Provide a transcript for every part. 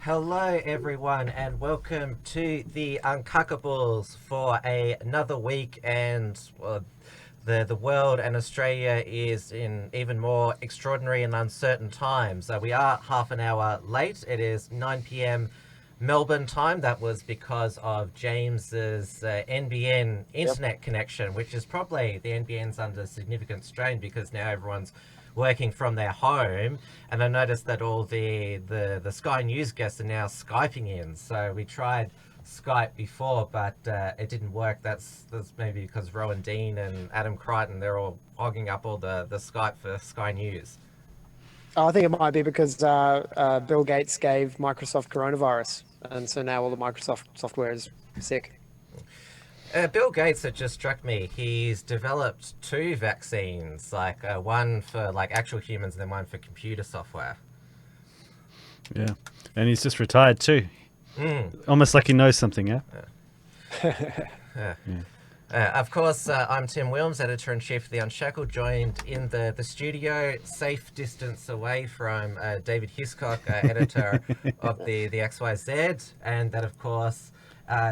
Hello everyone and welcome to the Uncuckables for another week, and the world and Australia is in even more extraordinary and uncertain times. We are half an hour late. It is 9 p.m. Melbourne time. That was because of James's NBN internet connection, which is probably the NBN's under significant strain because now everyone's working from their home, and I noticed that all the Sky News guests are now Skyping in. So we tried Skype before, but it didn't work. That's maybe because Rowan Dean and Adam Crichton, they're all hogging up all the Skype for Sky News. I think it might be because Bill Gates gave Microsoft coronavirus, and so now all the Microsoft software is sick. Bill Gates, it just struck me, he's developed two vaccines, like one for like actual humans and then one for computer software. Yeah, and he's just retired too. Almost like he knows something, yeah? Of course, I'm Tim Wilms, Editor and Chief of The Unshackled, joined in the studio, safe distance away from David Hiscox, Editor of the XYZ, and that, of course,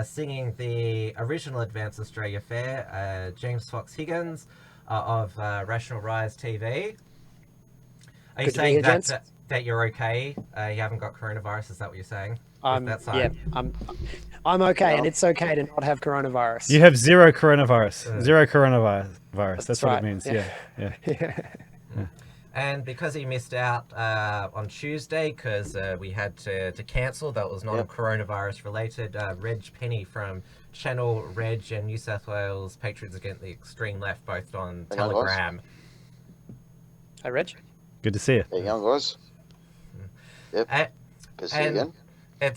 singing the original Advance Australia Fair, James Fox Higgins of Rational Rise TV. Are you saying that you're okay? You haven't got coronavirus? Is that what you're saying? I'm okay, and it's okay to not have coronavirus. You have zero coronavirus. Zero coronavirus. That's what it means. Yeah. And because he missed out on Tuesday, because we had to cancel, that was not a coronavirus related, Reg Penney from Channel Reg and New South Wales Patriots Against the Extreme Left, both on Telegram. Hey, Reg. Good to see you. There you go, guys. Yep. Good to see you again.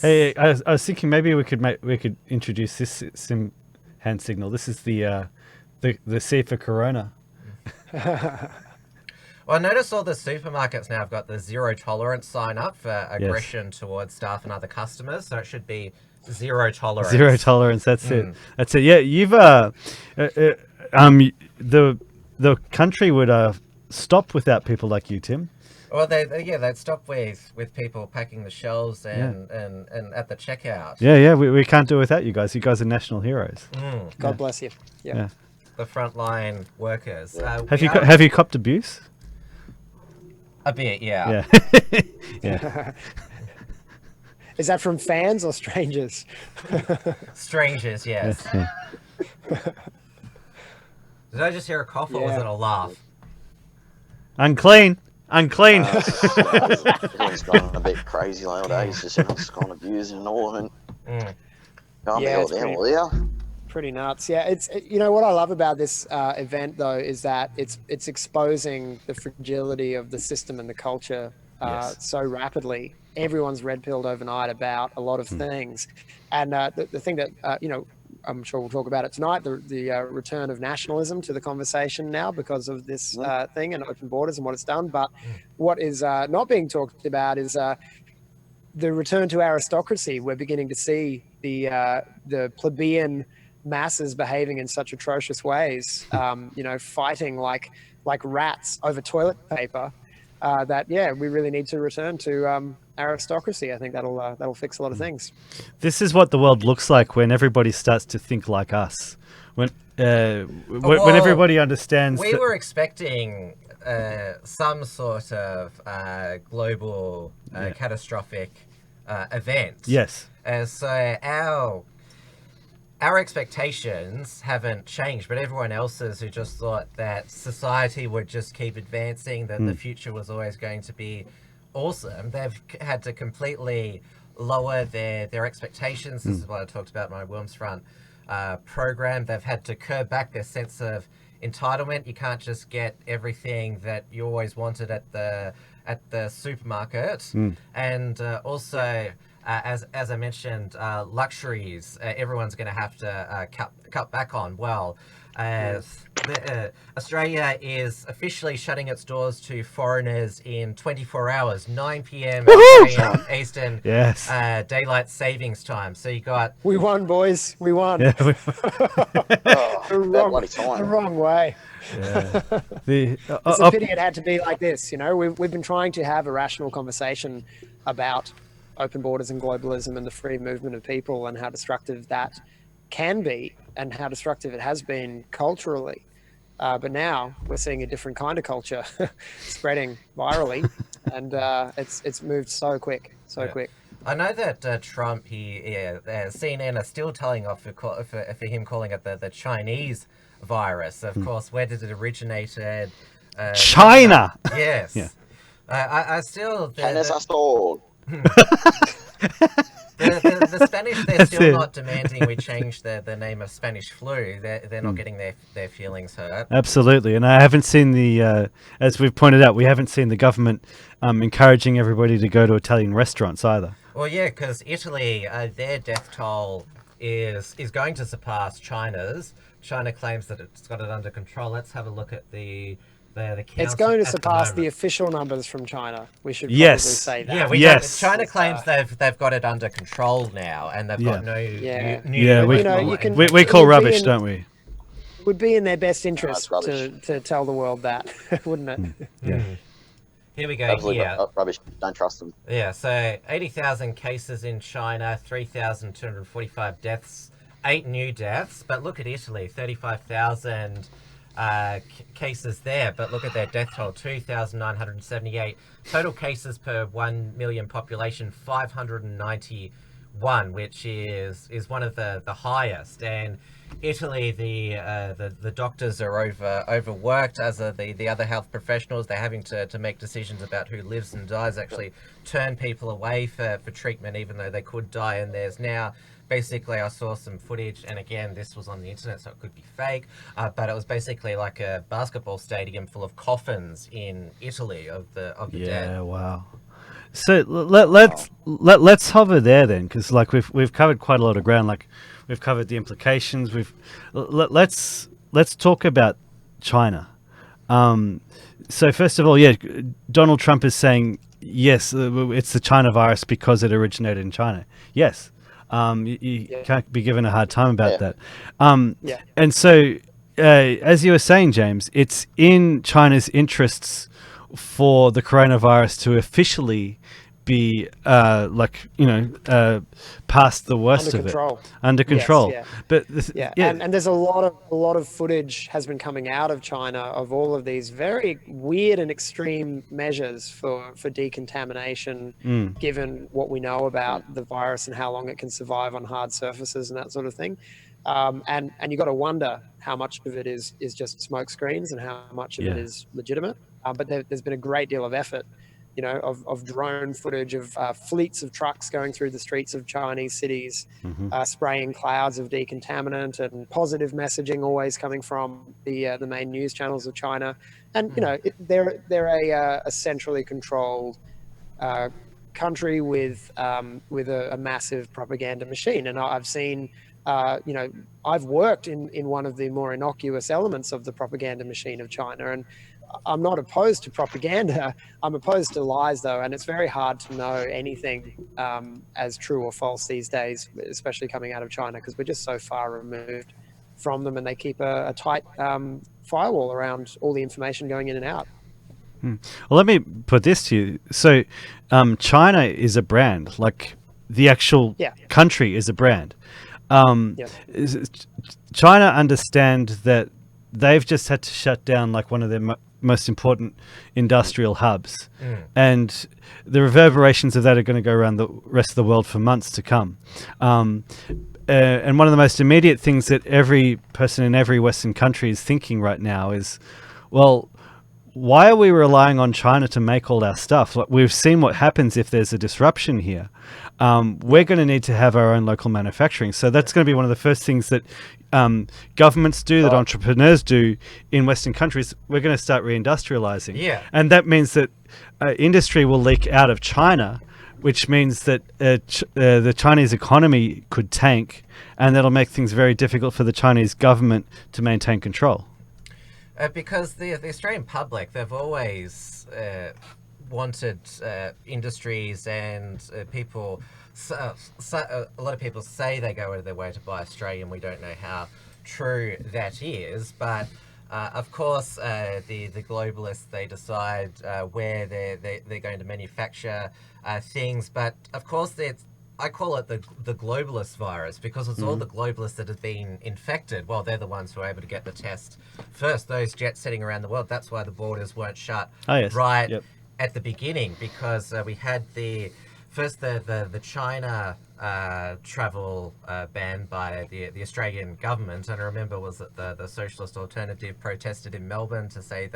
Hey, I was thinking maybe we could introduce this hand signal. This is the C for Corona. Well, I notice all the supermarkets now have got the zero tolerance sign up for aggression towards staff and other customers, so it should be zero tolerance. Zero tolerance. That's it. That's it. Yeah, you've the country would stop without people like you, Tim. Well, they'd stop with people packing the shelves and at the checkout. Yeah, we can't do it without you guys. You guys are national heroes. God bless you. Yeah. The frontline workers. Have you copped abuse? A bit, yeah. Yeah. Is that from fans or strangers? Strangers, yes. Did I just hear a cough, or was it a laugh? Unclean. Everyone's gone a bit crazy nowadays. Just everyone's gone abusing and all, and can't be all down, will ya? Pretty nuts. Yeah, it's what I love about this event though is that it's exposing the fragility of the system and the culture so rapidly. Everyone's red-pilled overnight about a lot of things, and the thing that I'm sure we'll talk about it tonight, the return of nationalism to the conversation now because of this thing and open borders and what it's done. But what is not being talked about is the return to aristocracy. We're beginning to see the plebeian masses behaving in such atrocious ways, fighting like rats over toilet paper, we really need to return to aristocracy. I think that'll fix a lot of things. This is what the world looks like when everybody starts to think like us. When everybody understands. We were expecting some sort of global catastrophic event. Yes. So our expectations haven't changed, but everyone else's, who just thought that society would just keep advancing, that the future was always going to be awesome, they've had to completely lower their expectations. This is what I talked about in my Worms Front program. They've had to curb back their sense of entitlement. You can't just get everything that you always wanted at the supermarket. And also, as I mentioned, luxuries, everyone's going to have to cut back on. Well, Australia is officially shutting its doors to foreigners in 24 hours, 9 p.m. Australian Eastern daylight savings time. So you got... We won, boys. We won. Yeah, the wrong way. Yeah. It's a pity it had to be like this. We've been trying to have a rational conversation about open borders and globalism and the free movement of people, and how destructive that can be and how destructive it has been culturally. But now we're seeing a different kind of culture spreading virally, and it's moved so quick. I know that Trump, CNN are still telling off for him calling it the Chinese virus. Of course, where did it originate? China. Yes. Yeah. I still. China's a sword. The Spanish, they're That's still it. not demanding we change the name of Spanish flu. They're not getting their feelings hurt. Absolutely, and I haven't seen the, as we've pointed out, we haven't seen the government encouraging everybody to go to Italian restaurants either. Well, yeah, because Italy, their death toll is going to surpass China's. China claims that it's got it under control. Let's have a look at the count. It's going to at surpass the moment. official numbers from China. We should probably Yes. say that. Yeah, Yes. China claims they've got it under control now, and they've got no Yeah. new. Yeah, new we, You know, you labeling. can- we call it would be rubbish, in- don't we? It would be in their best interest that's rubbish. to tell the world that, wouldn't it? Yeah. Here we go. Absolutely Yeah. rubbish. Don't trust them. Yeah, so 80,000 cases in China, 3,245 deaths, 8 new deaths. But look at Italy, 35,000 cases there. But look at their death toll, 2,978. Total cases per 1 million population, 591, which is one of the highest. And Italy, the doctors are overworked, as are the other health professionals. They're having to make decisions about who lives and dies, actually turn people away for treatment, even though they could die. And there's now, basically, I saw some footage, and again, this was on the internet, so it could be fake, but it was basically like a basketball stadium full of coffins in Italy of the Yeah, dead. wow. So let's hover there then, because like we've covered quite a lot of ground. Like we've covered the implications. Let's talk about China. So first of all, yeah, Donald Trump is saying yes, it's the China virus because it originated in China. Yes, you can't be given a hard time about that. Yeah. And so, as you were saying, James, it's in China's interests for the coronavirus to officially be past the worst Under of control. it, under control. yeah. But And there's a lot of footage has been coming out of China of all of these very weird and extreme measures for decontamination, given what we know about the virus and how long it can survive on hard surfaces and that sort of thing. And you got to wonder how much of it is just smoke screens and how much of it is legitimate. But there's been a great deal of effort, you know, of drone footage of fleets of trucks going through the streets of Chinese cities, spraying clouds of decontaminant, and positive messaging always coming from the main news channels of China. And you know, they're a centrally controlled country with a massive propaganda machine. And I've seen. I've worked in one of the more innocuous elements of the propaganda machine of China, and I'm not opposed to propaganda. I'm opposed to lies, though, and it's very hard to know anything as true or false these days, especially coming out of China, because we're just so far removed from them, and they keep a tight firewall around all the information going in and out. Well, let me put this to you. So, China is a brand. Like the actual country is a brand. China understand that they've just had to shut down like one of their most important industrial hubs, and the reverberations of that are going to go around the rest of the world for months to come. And one of the most immediate things that every person in every Western country is thinking right now is, well, why are we relying on China to make all our stuff? Like, we've seen what happens if there's a disruption here. We're going to need to have our own local manufacturing. So that's going to be one of the first things that governments do, that entrepreneurs do in Western countries. We're going to start reindustrializing. Yeah. And that means that industry will leak out of China, which means that the Chinese economy could tank, and that'll make things very difficult for the Chinese government to maintain control. Because the Australian public, they've always wanted industries and people. A lot of people say they go out of their way to buy Australian. We don't know how true that is, but Of course, the globalists, they decide where they're going to manufacture things, but of course I call it the globalist virus because it's all the globalists that have been infected. Well, they're the ones who are able to get the test first. Those jets setting around the world, that's why the borders weren't shut right at the beginning, because we had the China travel ban by the Australian government, and I remember was it the Socialist Alternative protested in Melbourne to say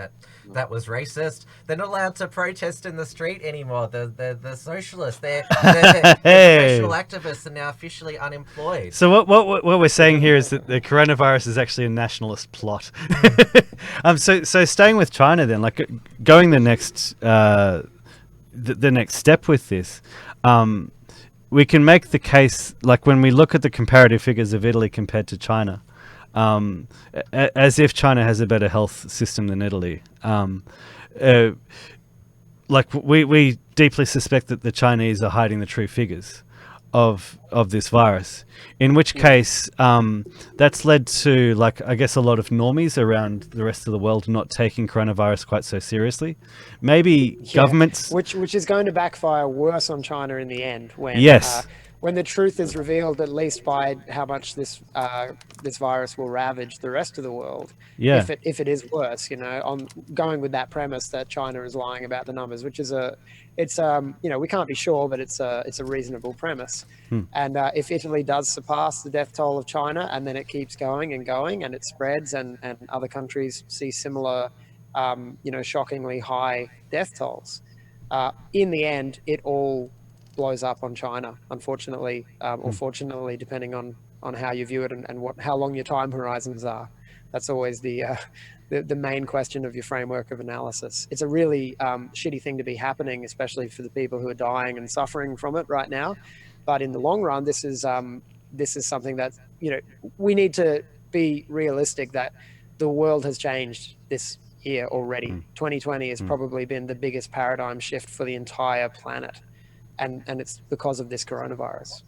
that was racist. They're not allowed to protest in the street anymore. The socialists, they're professional activists, are now officially unemployed. So what we're saying here is that the coronavirus is actually a nationalist plot. So staying with China then, like going the next the next step with this. We can make the case, like when we look at the comparative figures of Italy compared to China, as if China has a better health system than Italy. Like we deeply suspect that the Chinese are hiding the true figures of this virus, in which case that's led to, like, I guess a lot of normies around the rest of the world not taking coronavirus quite so seriously. Maybe governments, which is going to backfire worse on China in the end when the truth is revealed, at least by how much this virus will ravage the rest of the world. If it is worse, on going with that premise that China is lying about the numbers, which is we can't be sure, but it's a reasonable premise. And if Italy does surpass the death toll of China, and then it keeps going and it spreads, and other countries see similar shockingly high death tolls, in the end it all blows up on China, unfortunately, or fortunately, depending on how you view it and how long your time horizons are. That's always the main question of your framework of analysis. It's a really shitty thing to be happening, especially for the people who are dying and suffering from it right now. But in the long run, this is something that we need to be realistic that the world has changed this year already. 2020 has probably been the biggest paradigm shift for the entire planet. And it's because of this coronavirus.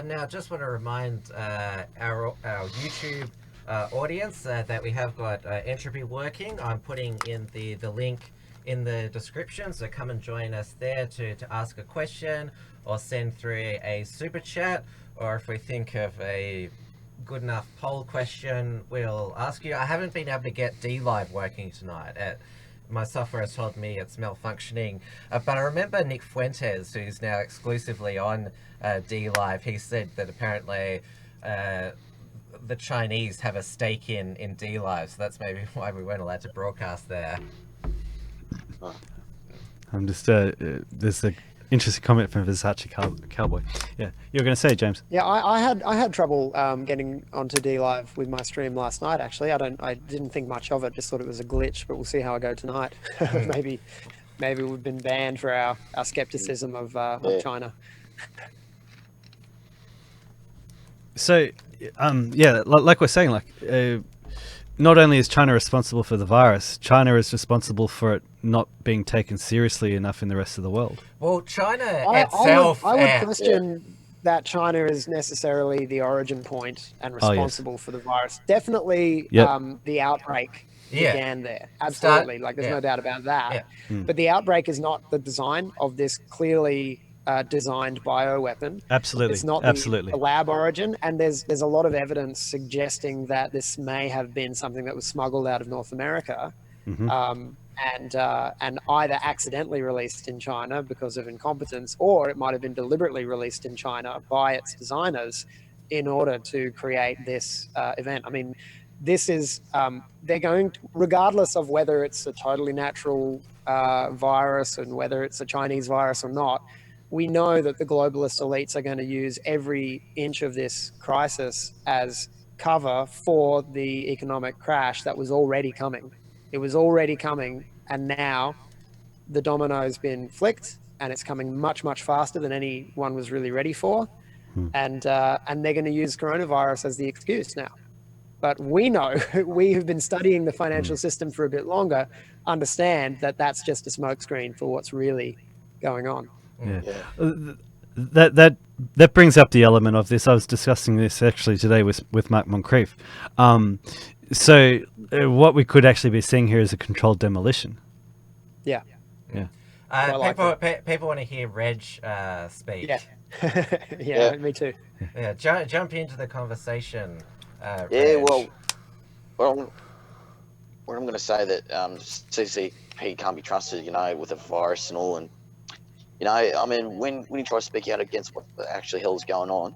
Now, just want to remind our YouTube audience that we have got Entropy working. I'm putting in the link in the description, so come and join us there to ask a question or send through a super chat, or if we think of a good enough poll question, we'll ask you. I haven't been able to get DLive working tonight. My software has told me it's malfunctioning, but I remember Nick Fuentes, who's now exclusively on DLive, he said that apparently the Chinese have a stake in DLive, so that's maybe why we weren't allowed to broadcast there. I'm just there's an interesting comment from Versace Cowboy. Yeah, you were going to say, James? Yeah, I had trouble getting onto DLive with my stream last night. Actually, I didn't think much of it. Just thought it was a glitch. But we'll see how I go tonight. maybe we've been banned for our skepticism of China. So, like we're saying, not only is China responsible for the virus, China is responsible for it not being taken seriously enough in the rest of the world. Well, China itself... I would question that China is necessarily the origin point and responsible for the virus. Definitely the outbreak began there. Absolutely. There's no doubt about that. Yeah. But the outbreak is not the design of this clearly designed bioweapon. Absolutely. It's not the lab origin, and there's a lot of evidence suggesting that this may have been something that was smuggled out of North America, and either accidentally released in China because of incompetence, or it might have been deliberately released in China by its designers in order to create this event. I mean, this is they're going to, regardless of whether it's a totally natural virus and whether it's a Chinese virus or not. We know that the globalist elites are going to use every inch of this crisis as cover for the economic crash that was already coming. It was already coming, and now the domino's been flicked, and it's coming much, much faster than anyone was really ready for. And they're going to use coronavirus as the excuse now. But we know, we have been studying the financial system for a bit longer, understand that that's just a smokescreen for what's really going on. that brings up the element of this. I was discussing this actually today with Mark Moncrief. So what we could actually be seeing here is a controlled demolition. Yeah. People want to hear Reg speak. Yeah. yeah, me too. Yeah, jump into the conversation. Yeah, Reg. well, what I'm going to say that CCP can't be trusted, with a virus and all, and I mean, when you try to speak out against what the actual hell is going on,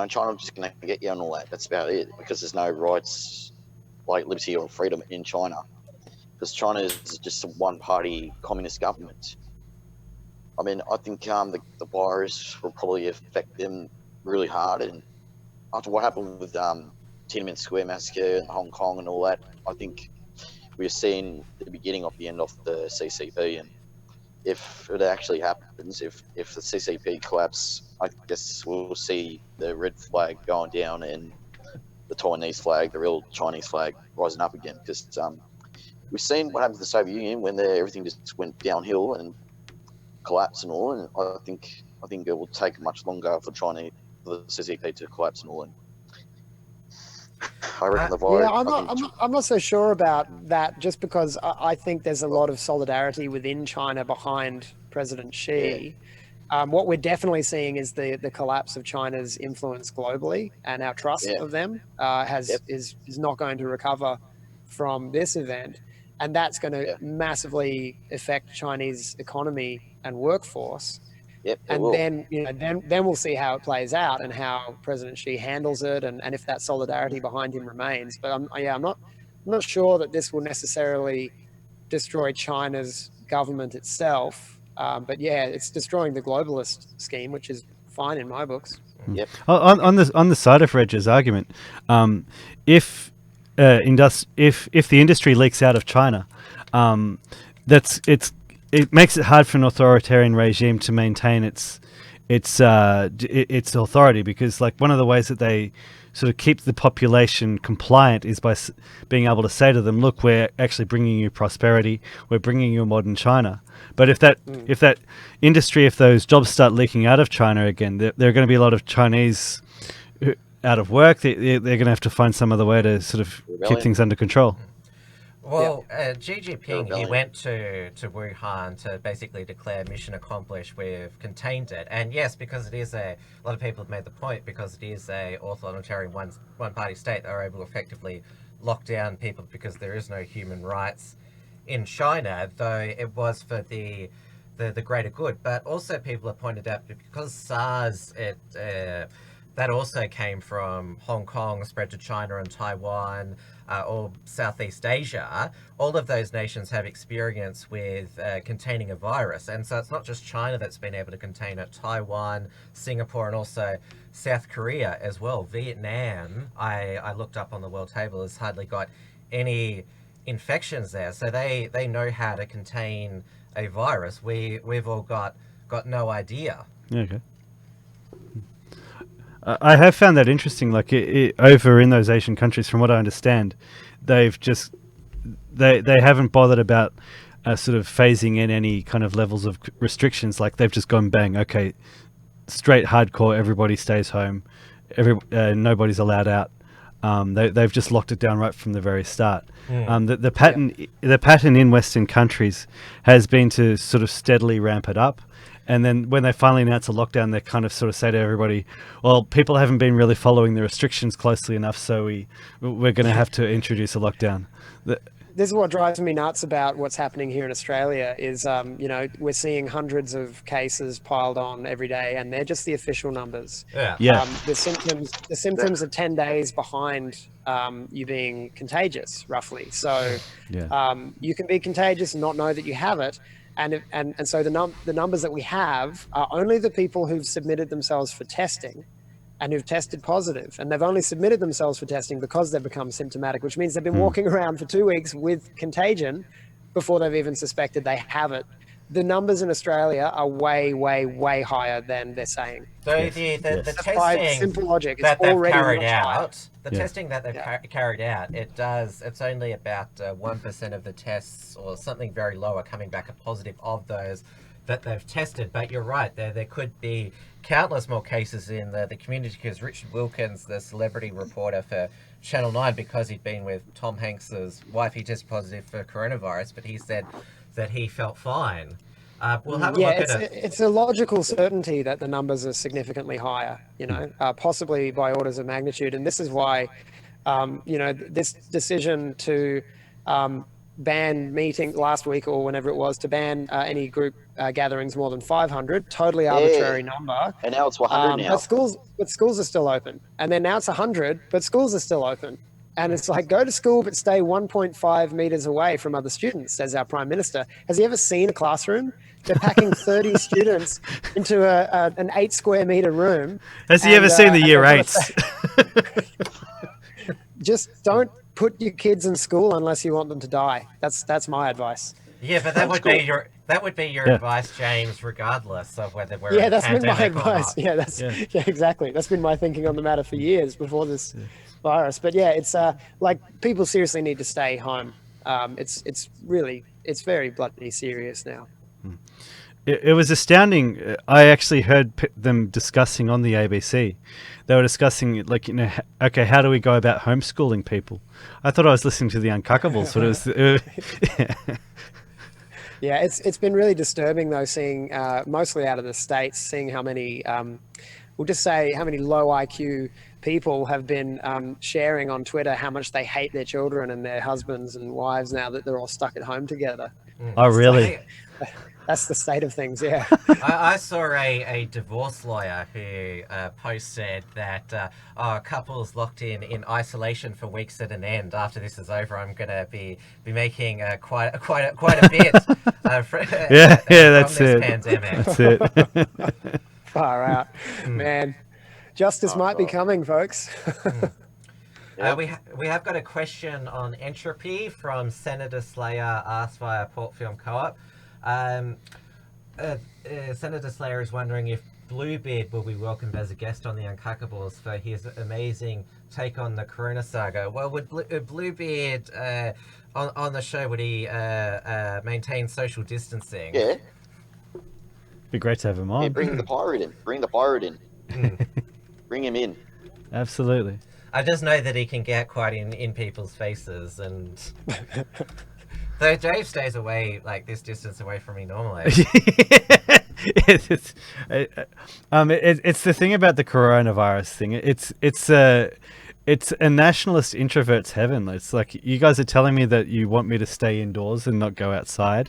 China's just going to get you and all that. That's about it, because there's no rights like liberty or freedom in China, because China is just a one-party communist government. I mean, I think the virus will probably affect them really hard, and after what happened with Tiananmen Square massacre and Hong Kong and all that, I think we're seeing the beginning of the end of the CCP. And if it actually happens, if the CCP collapse, I guess we'll see the red flag going down and the Taiwanese flag, the real Chinese flag, rising up again. Because we've seen what happened to the Soviet Union when everything just went downhill and collapsed and all. And I think it will take much longer for the CCP to collapse and all. And I reckon the virus. Yeah, I'm not so sure about that, just because I think there's a lot of solidarity within China behind President Xi. Yeah. What we're definitely seeing is the collapse of China's influence globally, and our trust of them is not going to recover from this event, and that's going to massively affect Chinese economy and workforce. Yep, and then we'll see how it plays out and how President Xi handles it, and if that solidarity behind him remains. But I'm not sure that this will necessarily destroy China's government itself. But yeah, it's destroying the globalist scheme, which is fine in my books. Yep. On the side of Reg's argument, if the industry leaks out of China, it makes it hard for an authoritarian regime to maintain its authority, because like one of the ways that they sort of keep the population compliant is by being able to say to them, look, we're actually bringing you prosperity, we're bringing you a modern China. But if that industry, if those jobs start leaking out of China again, there are going to be a lot of Chinese out of work. They're going to have to find some other way to sort of keep things under control. Well, Xi Jinping, he went to Wuhan to basically declare mission accomplished. We've contained it. And yes, because it is a lot of people have made the point, because it is a authoritarian one-party state, they're able to effectively lock down people because there is no human rights in China, though it was for the greater good. But also people have pointed out that because SARS, that also came from Hong Kong, spread to China and Taiwan, or Southeast Asia. All of those nations have experience with containing a virus. And so it's not just China that's been able to contain it. Taiwan, Singapore, and also South Korea as well. Vietnam, I looked up on the world table, has hardly got any infections there. So they know how to contain a virus. We've all got no idea. Okay. I have found that interesting. Like over in those Asian countries, from what I understand, they've just they haven't bothered about sort of phasing in any kind of levels of restrictions. Like they've just gone bang, okay, straight hardcore. Everybody stays home. Nobody's allowed out. They've just locked it down right from the very start. The pattern in Western countries has been to sort of steadily ramp it up. And then when they finally announce a lockdown, they kind of sort of say to everybody, well, people haven't been really following the restrictions closely enough, so we're going to have to introduce a lockdown. This is what drives me nuts about what's happening here in Australia is, we're seeing hundreds of cases piled on every day, and they're just the official numbers. Yeah. The symptoms are 10 days behind you being contagious, roughly. So you can be contagious and not know that you have it. And so the numbers that we have are only the people who've submitted themselves for testing and who've tested positive. And they've only submitted themselves for testing because they've become symptomatic, which means they've been walking around for 2 weeks with contagion before they've even suspected they have it. The numbers in Australia are way, way, way higher than they're saying. So the testing simple logic, that it's they've already carried much out, higher. Testing that they've carried out, it's only about 1% of the tests or something very low are coming back a positive of those that they've tested. But you're right, there could be countless more cases in the community, because Richard Wilkins, the celebrity reporter for Channel 9, because he'd been with Tom Hanks's wife, he tested positive for coronavirus, but he said that he felt fine. We'll have a look at it. It's a logical certainty that the numbers are significantly higher, possibly by orders of magnitude. And this is why, this decision to ban meeting last week or whenever it was, to ban any group gatherings more than 500, totally arbitrary number. And now it's 100 now. But schools are still open. And then now it's 100, but schools are still open. And it's like, go to school, but stay 1.5 meters away from other students, says our Prime Minister. Has he ever seen a classroom? They're packing 30 students into an 8 square meter room. Has he ever seen the year 8s? Just don't put your kids in school unless you want them to die. That's my advice. Yeah, but that would be your advice, James, regardless of whether we're in that's a been my pandemic or advice. not. Yeah, exactly. That's been my thinking on the matter for years before this virus. But yeah, it's like, people seriously need to stay home. It's very bloody serious now. It was astounding. I actually heard them discussing on the ABC. They were discussing, like, okay, how do we go about homeschooling people? I thought I was listening to the Uncuckables, but it was... Yeah, it's been really disturbing, though, seeing, mostly out of the States, seeing how many, we'll just say how many low IQ people have been sharing on Twitter how much they hate their children and their husbands and wives now that they're all stuck at home together. Oh, really? That's the state of things, yeah. I saw a divorce lawyer who posted that couples locked in isolation for weeks at an end. After this is over, I'm going to be making quite a bit from that's this it. pandemic. That's it. Far out. Man, justice might be coming, folks. We have got a question on entropy from Senator Slayer, asked via Port Film Co-op. Senator Slayer is wondering if Bluebeard will be welcomed as a guest on the Uncuckables for his amazing take on the Corona saga. Well, would Bluebeard on the show, would he maintain social distancing? Yeah. Be great to have him on. Yeah, bring the pirate in. Bring him in. Absolutely. I just know that he can get quite in people's faces, and though Dave stays away like this distance away from me normally. It's the thing about the coronavirus thing. It's a nationalist introvert's heaven. It's like, you guys are telling me that you want me to stay indoors and not go outside.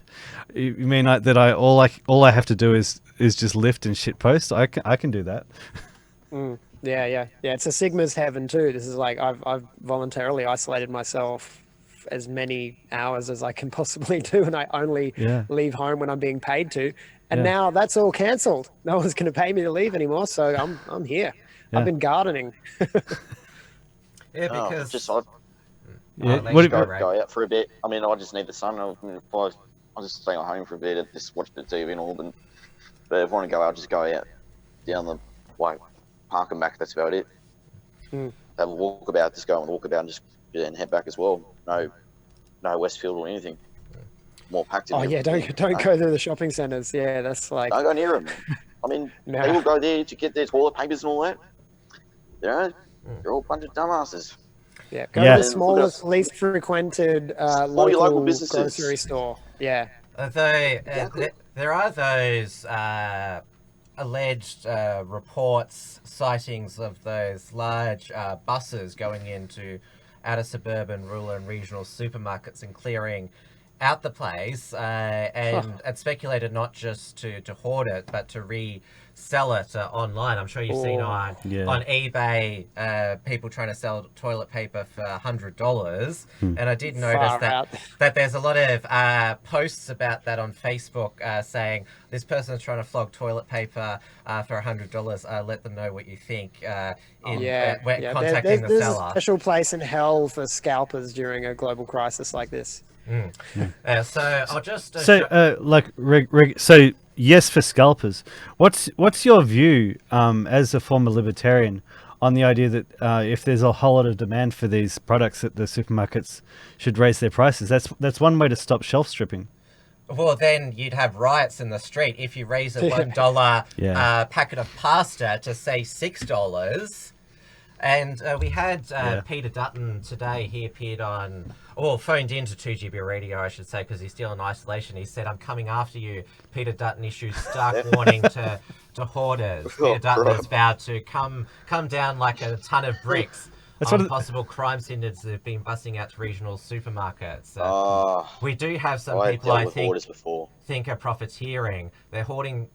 You mean that all I have to do is just lift and shitpost? I can do that. Yeah. It's a Sigma's heaven too. This is like, I've voluntarily isolated myself as many hours as I can possibly do, and I only leave home when I'm being paid to. And now that's all cancelled. No one's going to pay me to leave anymore, so I'm here. I've been gardening. Yeah, because I'll go out for a bit. I mean, I just need the sun. I'll just stay at home for a bit and just watch the TV and all. But if I want to go out, just go out down the park and back. That's about it. Have a walkabout. Just go and walk about and just head back as well. No Westfield or anything. More packed. Don't go to the shopping centres. Yeah, that's like, don't go near them. I mean, people go there to get their toilet papers and all that. They're all a bunch of dumbasses. Yeah, go to the smallest, least frequented local grocery store. Yeah. Although there are those alleged reports, sightings of those large buses going into outer suburban, rural and regional supermarkets and clearing out the place, and speculated not just to hoard it, but to resell it online. I'm sure you've seen on eBay people trying to sell toilet paper for $100, and I did notice that there's a lot of posts about that on Facebook saying this person's trying to flog toilet paper for $100. Let them know what you think. Contacting the there's seller. A special place in hell for scalpers during a global crisis like this. So I'll just so yes for scalpers. What's your view as a former libertarian on the idea that if there's a whole lot of demand for these products, that the supermarkets should raise their prices? That's one way to stop shelf stripping. Well, then you'd have riots in the street if you raise a $1 packet of pasta to say $6. And we had Peter Dutton today. He appeared on, or phoned into 2GB Radio, I should say, because he's still in isolation. He said, "I'm coming after you." Peter Dutton issued stark warning to hoarders. Peter Dutton has vowed to come down like a ton of bricks on possible crime syndicates that have been busting out to regional supermarkets. We do have some people I think are profiteering. They're hoarding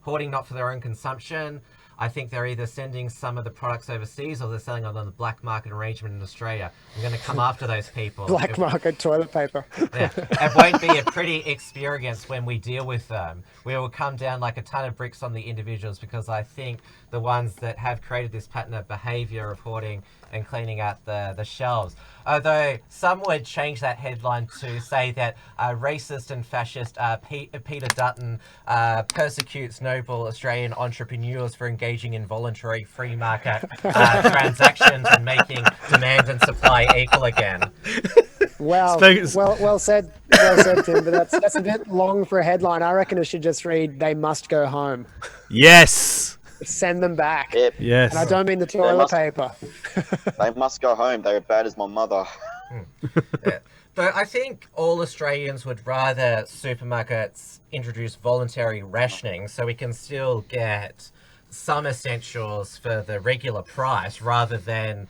not for their own consumption. I think they're either sending some of the products overseas or they're selling it on the black market arrangement in Australia. I'm going to come after those people. Black market toilet paper. Yeah, it won't be a pretty experience when we deal with them. We will come down like a ton of bricks on the individuals, because I think the ones that have created this pattern of behaviour of hoarding and cleaning out the shelves. Although some would change that headline to say that racist and fascist Peter Dutton persecutes noble Australian entrepreneurs for engaging in voluntary free market transactions and making demand and supply equal again. Well said, Tim. But that's a bit long for a headline. I reckon it should just read, "They must go home." Yes. Send them back. Yep. Yes. And I don't mean the toilet paper. They must go home. They're as bad as my mother. Yeah. But I think all Australians would rather supermarkets introduce voluntary rationing so we can still get some essentials for the regular price, rather than,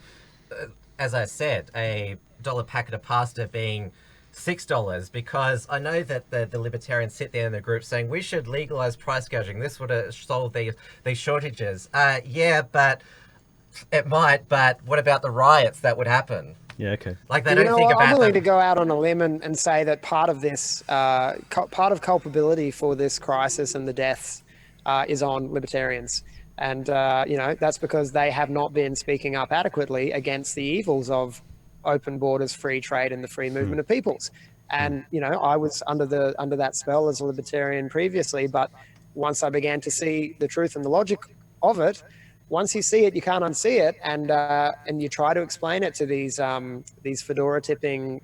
as I said, a $1 packet of pasta being $6, because I know that the libertarians sit there in the group saying we should legalize price gouging. This would have solved these shortages. Yeah, but it might. But what about the riots that would happen? Yeah, okay. Like they don't think about. I'm willing to go out on a limb and say that part of this, part of culpability for this crisis and the deaths, is on libertarians. And that's because they have not been speaking up adequately against the evils of open borders, free trade, and the free movement of peoples. And I was under that spell as a libertarian previously, but once I began to see the truth and the logic of it, once you see it, you can't unsee it, and you try to explain it to these fedora tipping,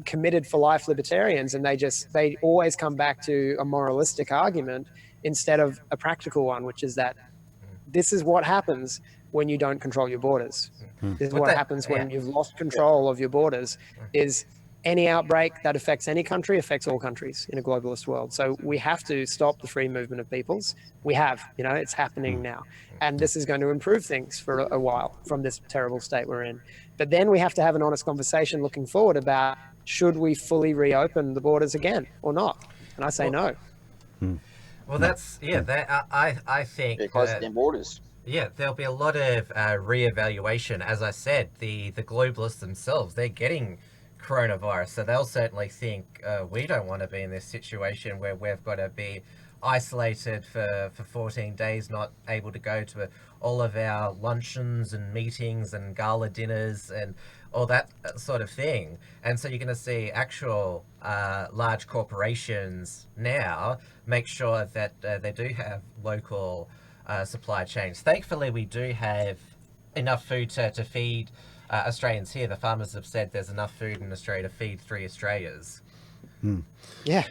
committed for life libertarians, and they always come back to a moralistic argument instead of a practical one, which is that this is what happens when you don't control your borders. This is what happens when you've lost control of your borders. Is any outbreak that affects any country affects all countries in a globalist world. So we have to stop the free movement of peoples. We have, it's happening now. And this is going to improve things for a while from this terrible state we're in. But then we have to have an honest conversation looking forward about, should we fully reopen the borders again or not? And I say no. Well, that's, I think... Because the borders. Yeah, there'll be a lot of re-evaluation. As I said, the globalists themselves, they're getting coronavirus, so they'll certainly think we don't want to be in this situation where we've got to be isolated for 14 days, not able to go to all of our luncheons and meetings and gala dinners and all that sort of thing. And so you're going to see actual large corporations now make sure that they do have local supply chains. Thankfully, we do have enough food to feed Australians here. The farmers have said there's enough food in Australia to feed 3 Australias. Yeah,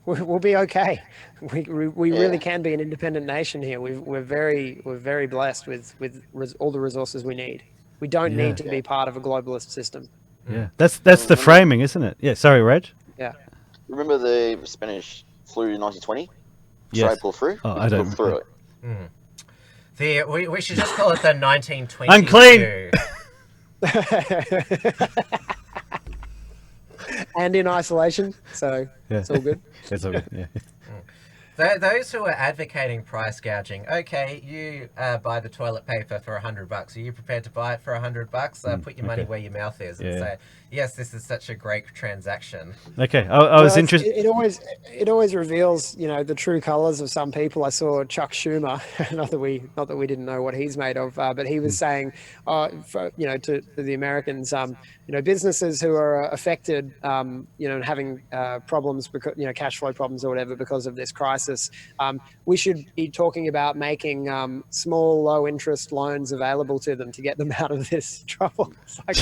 we'll be okay. We really can be an independent nation here. We're very blessed with all the resources we need. We don't need to be part of a globalist system. Yeah, that's the framing, isn't it? Yeah. Sorry, Reg. Yeah. Remember the Spanish flu in 1920? Australia pulled through. Oh, I don't. Through it. We should just call it the 1920. Unclean. And in isolation, so it's all good. It's all good. Yeah. Those who are advocating price gouging, okay, you buy the toilet paper for $100. Are you prepared to buy it for $100? Put your money where your mouth is and say, yes, this is such a great transaction. Okay, I was interested. It always reveals, the true colours of some people. I saw Chuck Schumer, not that we didn't know what he's made of, but he was saying, to the Americans, businesses who are affected, having problems because cash flow problems or whatever because of this crisis. crisis. We should be talking about making small, low-interest loans available to them to get them out of this trouble. It's like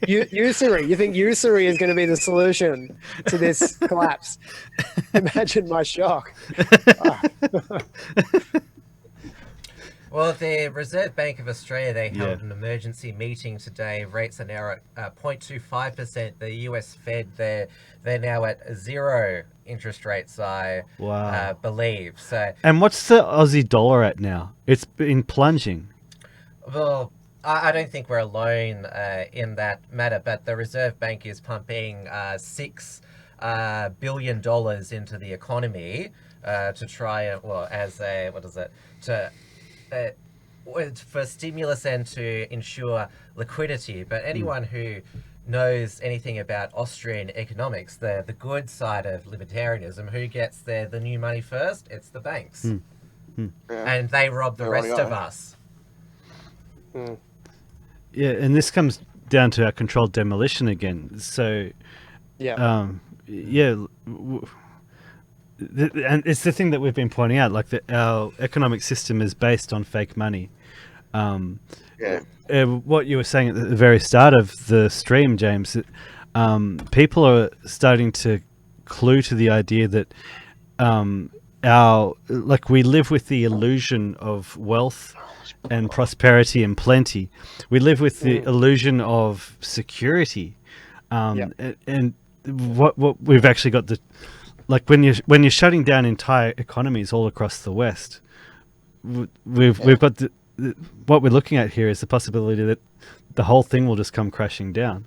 usury. You think usury is going to be the solution to this collapse? Imagine my shock. Well, the Reserve Bank of Australia, they held an emergency meeting today. Rates are now at 0.25%. The US Fed, they're now at 0 interest rates, I believe. So, and what's the Aussie dollar at now? It's been plunging. Well, I don't think we're alone in that matter, but the Reserve Bank is pumping $6 billion into the economy to try and, for stimulus and to ensure liquidity. But anyone who knows anything about Austrian economics, the good side of libertarianism, who gets the new money first? It's the banks. And they rob the rest of us. Yeah, and this comes down to our controlled demolition again. So, and it's the thing that we've been pointing out, like that our economic system is based on fake money. What you were saying at the very start of the stream, James, that people are starting to clue to the idea that we live with the illusion of wealth and prosperity and plenty. We live with the illusion of security, and what we've actually got like when you're shutting down entire economies all across the West, we've got what we're looking at here is the possibility that the whole thing will just come crashing down.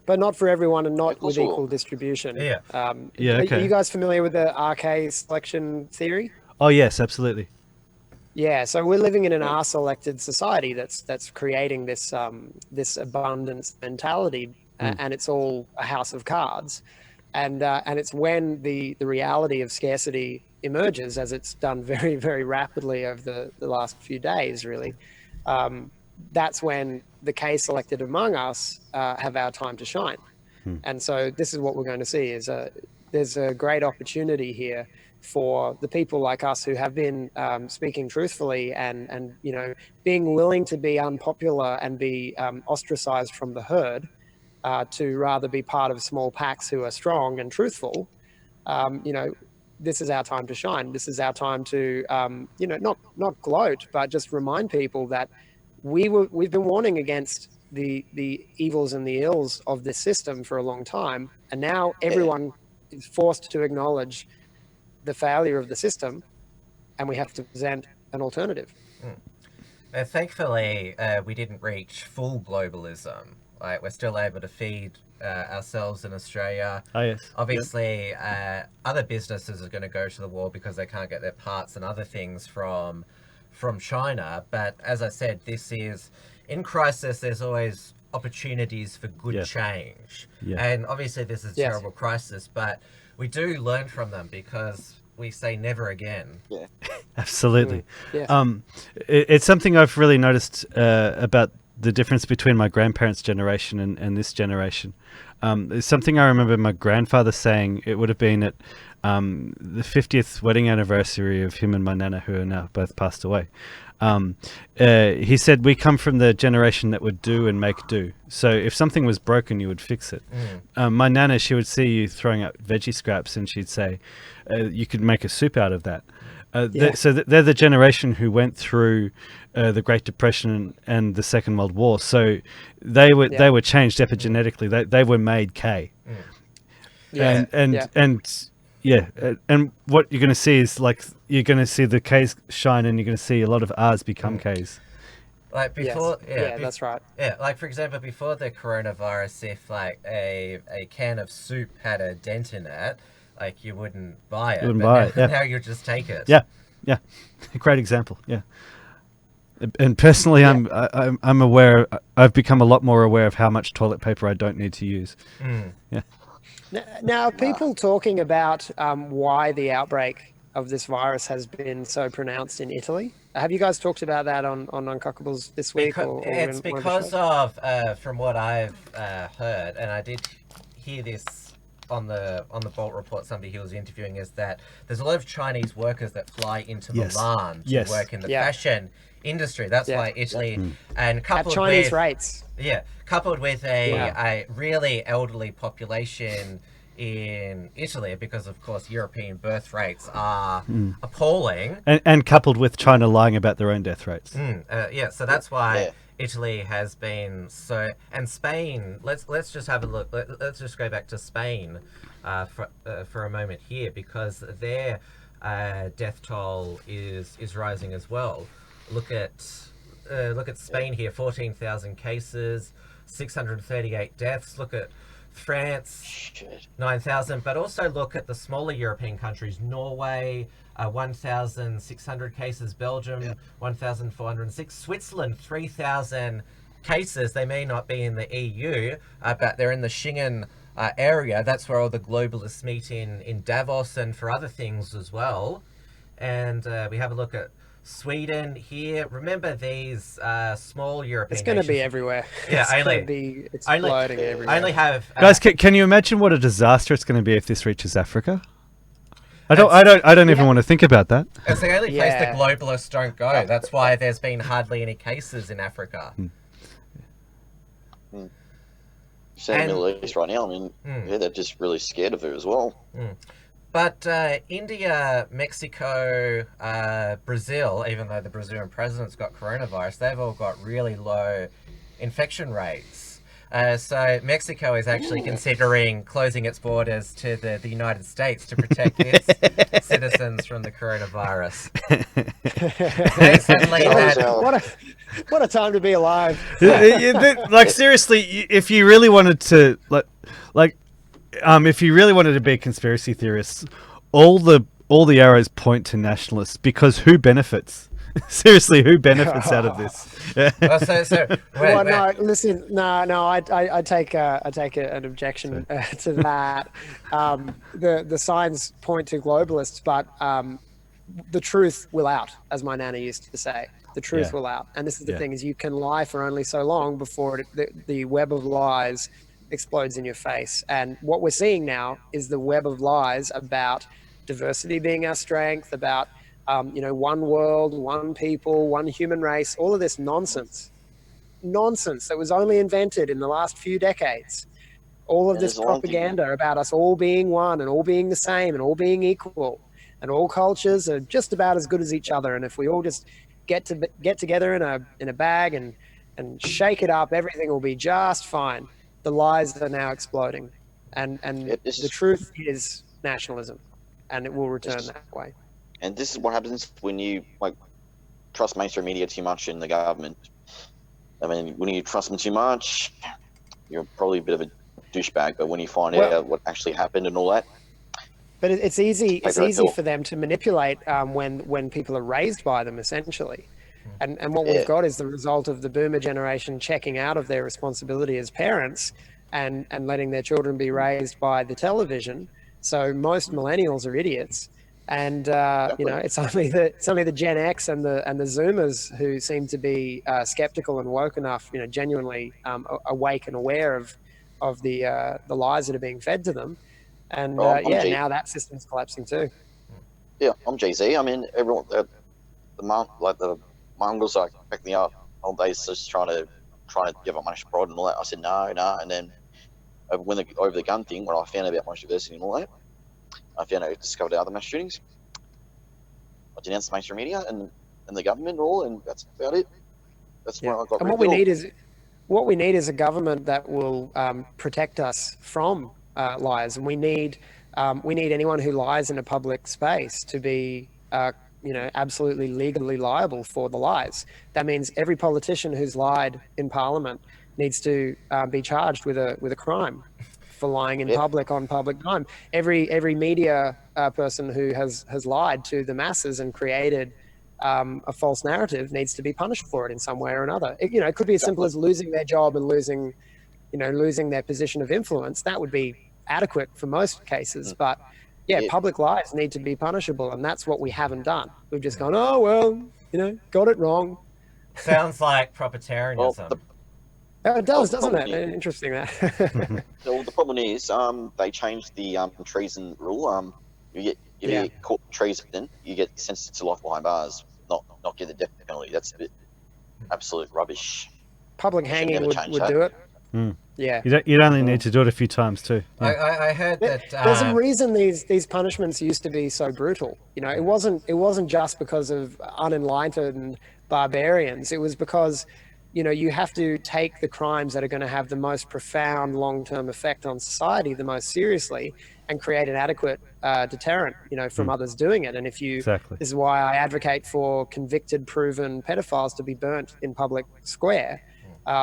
But not for everyone and not with equal distribution. Are you guys familiar with the RK selection theory? Oh yes, absolutely. Yeah, so we're living in an R-selected society that's creating this this abundance mentality, and it's all a house of cards. And it's when the reality of scarcity emerges, as it's done very, very rapidly over the last few days, really. That's when the case selected among us have our time to shine. And so this is what we're going to see is there's a great opportunity here for the people like us who have been speaking truthfully and being willing to be unpopular and be ostracized from the herd. To rather be part of small packs who are strong and truthful, this is our time to shine. This is our time to, not gloat, but just remind people that we've been warning against the evils and the ills of this system for a long time, and now everyone is forced to acknowledge the failure of the system, and we have to present an alternative. Thankfully, we didn't reach full globalism. Like, we're still able to feed ourselves in Australia. Oh, yes. Obviously, other businesses are going to go to the wall because they can't get their parts and other things from China. But as I said, this is, in crisis, there's always opportunities for good change. And obviously this is a terrible crisis, but we do learn from them because we say never again. Absolutely. It's something I've really noticed about the difference between my grandparents' generation and this generation. It's something I remember my grandfather saying. It would have been at the 50th wedding anniversary of him and my nana, who are now both passed away. He said, we come from the generation that would do and make do. So if something was broken, you would fix it. My nana, she would see you throwing out veggie scraps and she'd say, you could make a soup out of that. So they're the generation who went through the Great Depression and the Second World War. So they were changed epigenetically. They were made K. And what you're going to see is, like, you're going to see the K's shine, and you're going to see a lot of R's become K's. Like before, that's right. Yeah, like for example, before the coronavirus, if like a can of soup had a dent in it, like, you wouldn't buy it. Now you just take it. Yeah, great example. Yeah, and personally, I'm aware. I've become a lot more aware of how much toilet paper I don't need to use. Yeah. Now, people talking about why the outbreak of this virus has been so pronounced in Italy. Have you guys talked about that on Uncuckables this week? It's because of, from what I've heard, and I did hear this on the Bolt report, somebody he was interviewing, is that there's a lot of Chinese workers that fly into Milan to work in the fashion industry. That's why Italy, and coupled at Chinese with rates. Coupled with a really elderly population in Italy, because of course European birth rates are appalling, and coupled with China lying about their own death rates. So that's why Italy has been so, and Spain. Let's just have a look. Let's just go back to Spain for a moment here, because their death toll is rising as well. Look at Spain here, 14,000 cases, 638 deaths. Look at France, 9,000, but also look at the smaller European countries. Norway, 1,600 cases. Belgium, 1,406. Switzerland, 3,000 cases. They may not be in the EU, but they're in the Schengen area. That's where all the globalists meet in Davos, and for other things as well. And we have a look at Sweden here. Remember these small European It's going to nations. be everywhere. Yeah, it's going to be exploding everywhere. I only have Guys, can you imagine what a disaster it's going to be if this reaches Africa? I don't even want to think about that. It's the only place the globalists don't go. That's why there's been hardly any cases in Africa. Same in the Middle East right now. I mean, they're just really scared of it as well. But India, Mexico, Brazil, even though the Brazilian president's got coronavirus, they've all got really low infection rates. So Mexico is actually considering closing its borders to the United States to protect its citizens from the coronavirus. What a time to be alive. Like, seriously, if you really wanted to, if you really wanted to be conspiracy theorists, all the arrows point to nationalists, because who benefits? Seriously, who benefits out of this? I take an objection to that. The signs point to globalists, but the truth will out, as my nana used to say. The truth will out, and this is the thing: is you can lie for only so long before the web of lies explodes in your face. And what we're seeing now is the web of lies about diversity being our strength, about one world, one people, one human race, all of this nonsense that was only invented in the last few decades. All of this propaganda about us all being one and all being the same and all being equal, and all cultures are just about as good as each other. And if we all just get together in a bag and shake it up, everything will be just fine. The lies are now exploding, and the truth is nationalism, and it will return that way. And this is what happens when you trust mainstream media too much in the government. I mean, when you trust them too much, you're probably a bit of a douchebag. But when you find out what actually happened and all that, but it's easy for them to manipulate when people are raised by them, essentially. And what we've got is the result of the boomer generation checking out of their responsibility as parents and letting their children be raised by the television. So most millennials are idiots. And it's only the Gen X and the Zoomers who seem to be skeptical and woke enough, genuinely awake and aware of the lies that are being fed to them. And now that system's collapsing too. Yeah, I'm Jay-Z. I mean, everyone, the Mongols are back me up all days, just trying to give up mass prod and all that. I said no, and then when over the gun thing, when I found out about mass diversity and all that, I discovered other mass shootings. I denounced the mainstream media and the government and all, and that's about it. That's where I got. And what we need is a government that will protect us from lies, and we need anyone who lies in a public space to be absolutely legally liable for the lies. That means every politician who's lied in Parliament needs to be charged with a crime for lying in public on public time. Every media person who has lied to the masses and created a false narrative needs to be punished for it in some way or another. It could be as simple as losing their job and losing their position of influence. That would be adequate for most cases, but public lies need to be punishable, and that's what we haven't done. We've just gone, oh well, got it wrong. Sounds like proprietarianism. Oh, it does, the doesn't problem it? is- Interesting that. Well, the problem is, they changed the treason rule. If you Yeah. get caught treason, you get sentenced to life behind bars, not get the death penalty. That's a bit absolute rubbish. Public They should hanging never would, change would that. do it. Mm. Yeah. You'd only need to do it a few times too. Yeah. I heard that There's a reason these punishments used to be so brutal. You know, it wasn't just because of unenlightened barbarians. It was because, you know, you have to take the crimes that are going to have the most profound long-term effect on society the most seriously and create an adequate deterrent, you know, from others doing it. And if you, Exactly. this is why I advocate for convicted, proven pedophiles to be burnt in public square,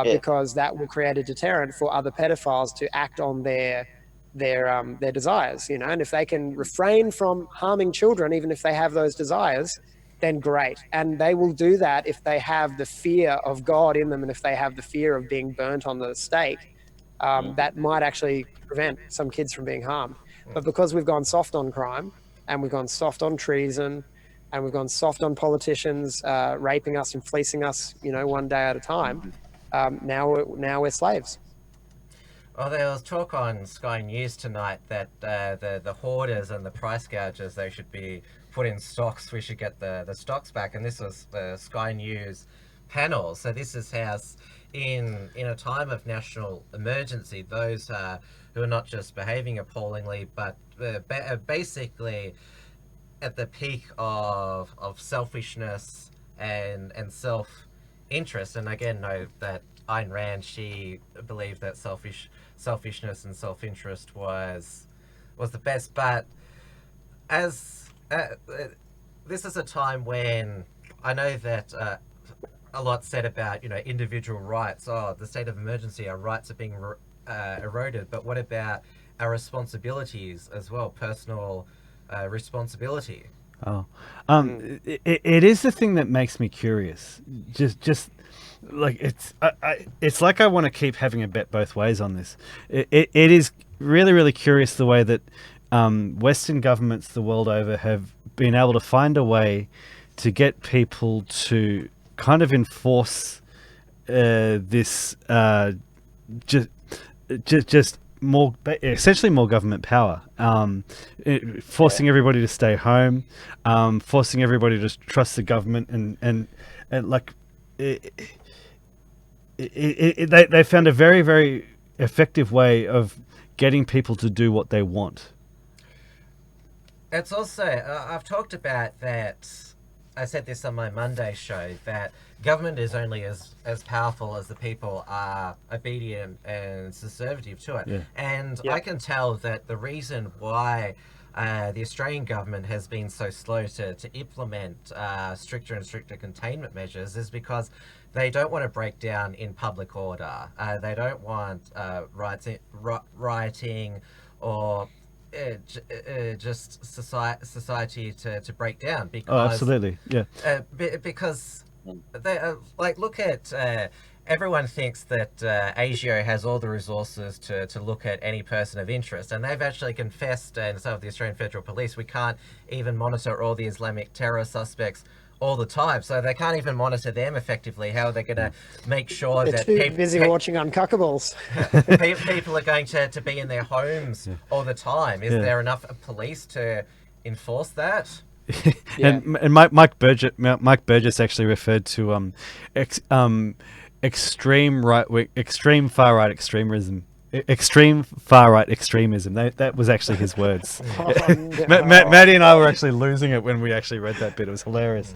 because that will create a deterrent for other pedophiles to act on their desires, you know. And if they can refrain from harming children, even if they have those desires, then great. And they will do that if they have the fear of God in them, and if they have the fear of being burnt on the stake. That might actually prevent some kids from being harmed. But because we've gone soft on crime, and we've gone soft on treason, and we've gone soft on politicians raping us and fleecing us, you know, one day at a time, now we're slaves. Well, there was talk on Sky News tonight that the hoarders and the price gougers, they should be put in stocks. We should get the stocks back. And this was the Sky News panel. So this is how, in a time of national emergency, those who are not just behaving appallingly, but basically at the peak of selfishness and self-interest. And again, know that Ayn Rand, she believed that selfishness and self-interest was the best. But as this is a time when I know that a lot said about, you know, individual rights. Oh, the state of emergency, our rights are being eroded. But what about our responsibilities as well? Personal responsibility. Oh, it is the thing that makes me curious. Just like it's like I want to keep having a bet both ways on this. It is really, really curious the way that Western governments the world over have been able to find a way to get people to kind of enforce this just more, essentially more government power, forcing everybody to stay home, forcing everybody to trust the government, and like they found a very, very effective way of getting people to do what they want. It's also, I've talked about that, I said this on my Monday show, that government is only as powerful as the people are obedient and subservient to it. Yeah. And Yeah. I can tell that the reason why the Australian government has been so slow to implement stricter and stricter containment measures is because they don't want to break down in public order. They don't want rioting or just society to break down. Because, Oh, absolutely, yeah. Because they like, look at everyone thinks that ASIO has all the resources to look at any person of interest, and they've actually confessed, and so have the Australian Federal Police, we can't even monitor all the Islamic terror suspects all the time, so they can't even monitor them effectively. How are they going to make sure They're that too busy watching Uncuckables. people are going to be in their homes all the time? Is there enough police to enforce that? And Mike Burgess actually referred to extreme far right extremism. Extreme far right extremism. That was actually his words. Maddie and I were actually losing it when we actually read that bit. It was hilarious.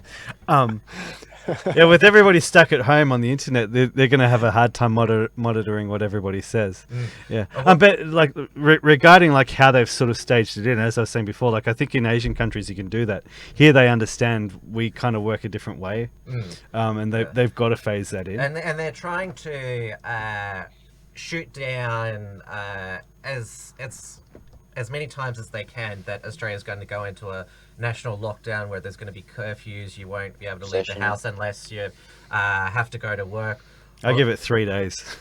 Yeah, with everybody stuck at home on the internet, they're going to have a hard time monitoring what everybody says. Yeah, but like regarding like how they've sort of staged it in, as I was saying before, like I think in Asian countries you can do that. Here they understand we kind of work a different way, and they've got to phase that in. And they're trying to shoot down as many times as they can that Australia's going to go into a national lockdown where there's going to be curfews. You won't be able to leave the house unless you have to go to work. I give it 3 days.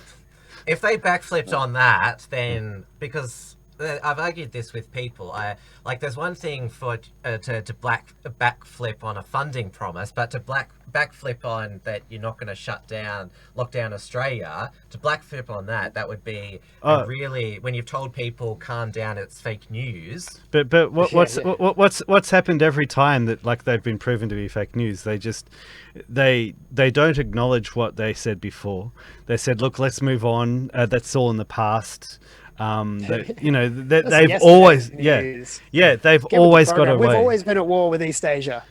If they backflipped on that, then because I've argued this with people. There's one thing for to backflip on a funding promise, but to backflip on that you're not going to lock down Australia. To backflip on that would be really, when you've told people calm down, it's fake news. But what's happened every time that like they've been proven to be fake news? They don't acknowledge what they said before. They said, look, let's move on. That's all in the past. They've always they've always got away. We've always been at war with East Asia.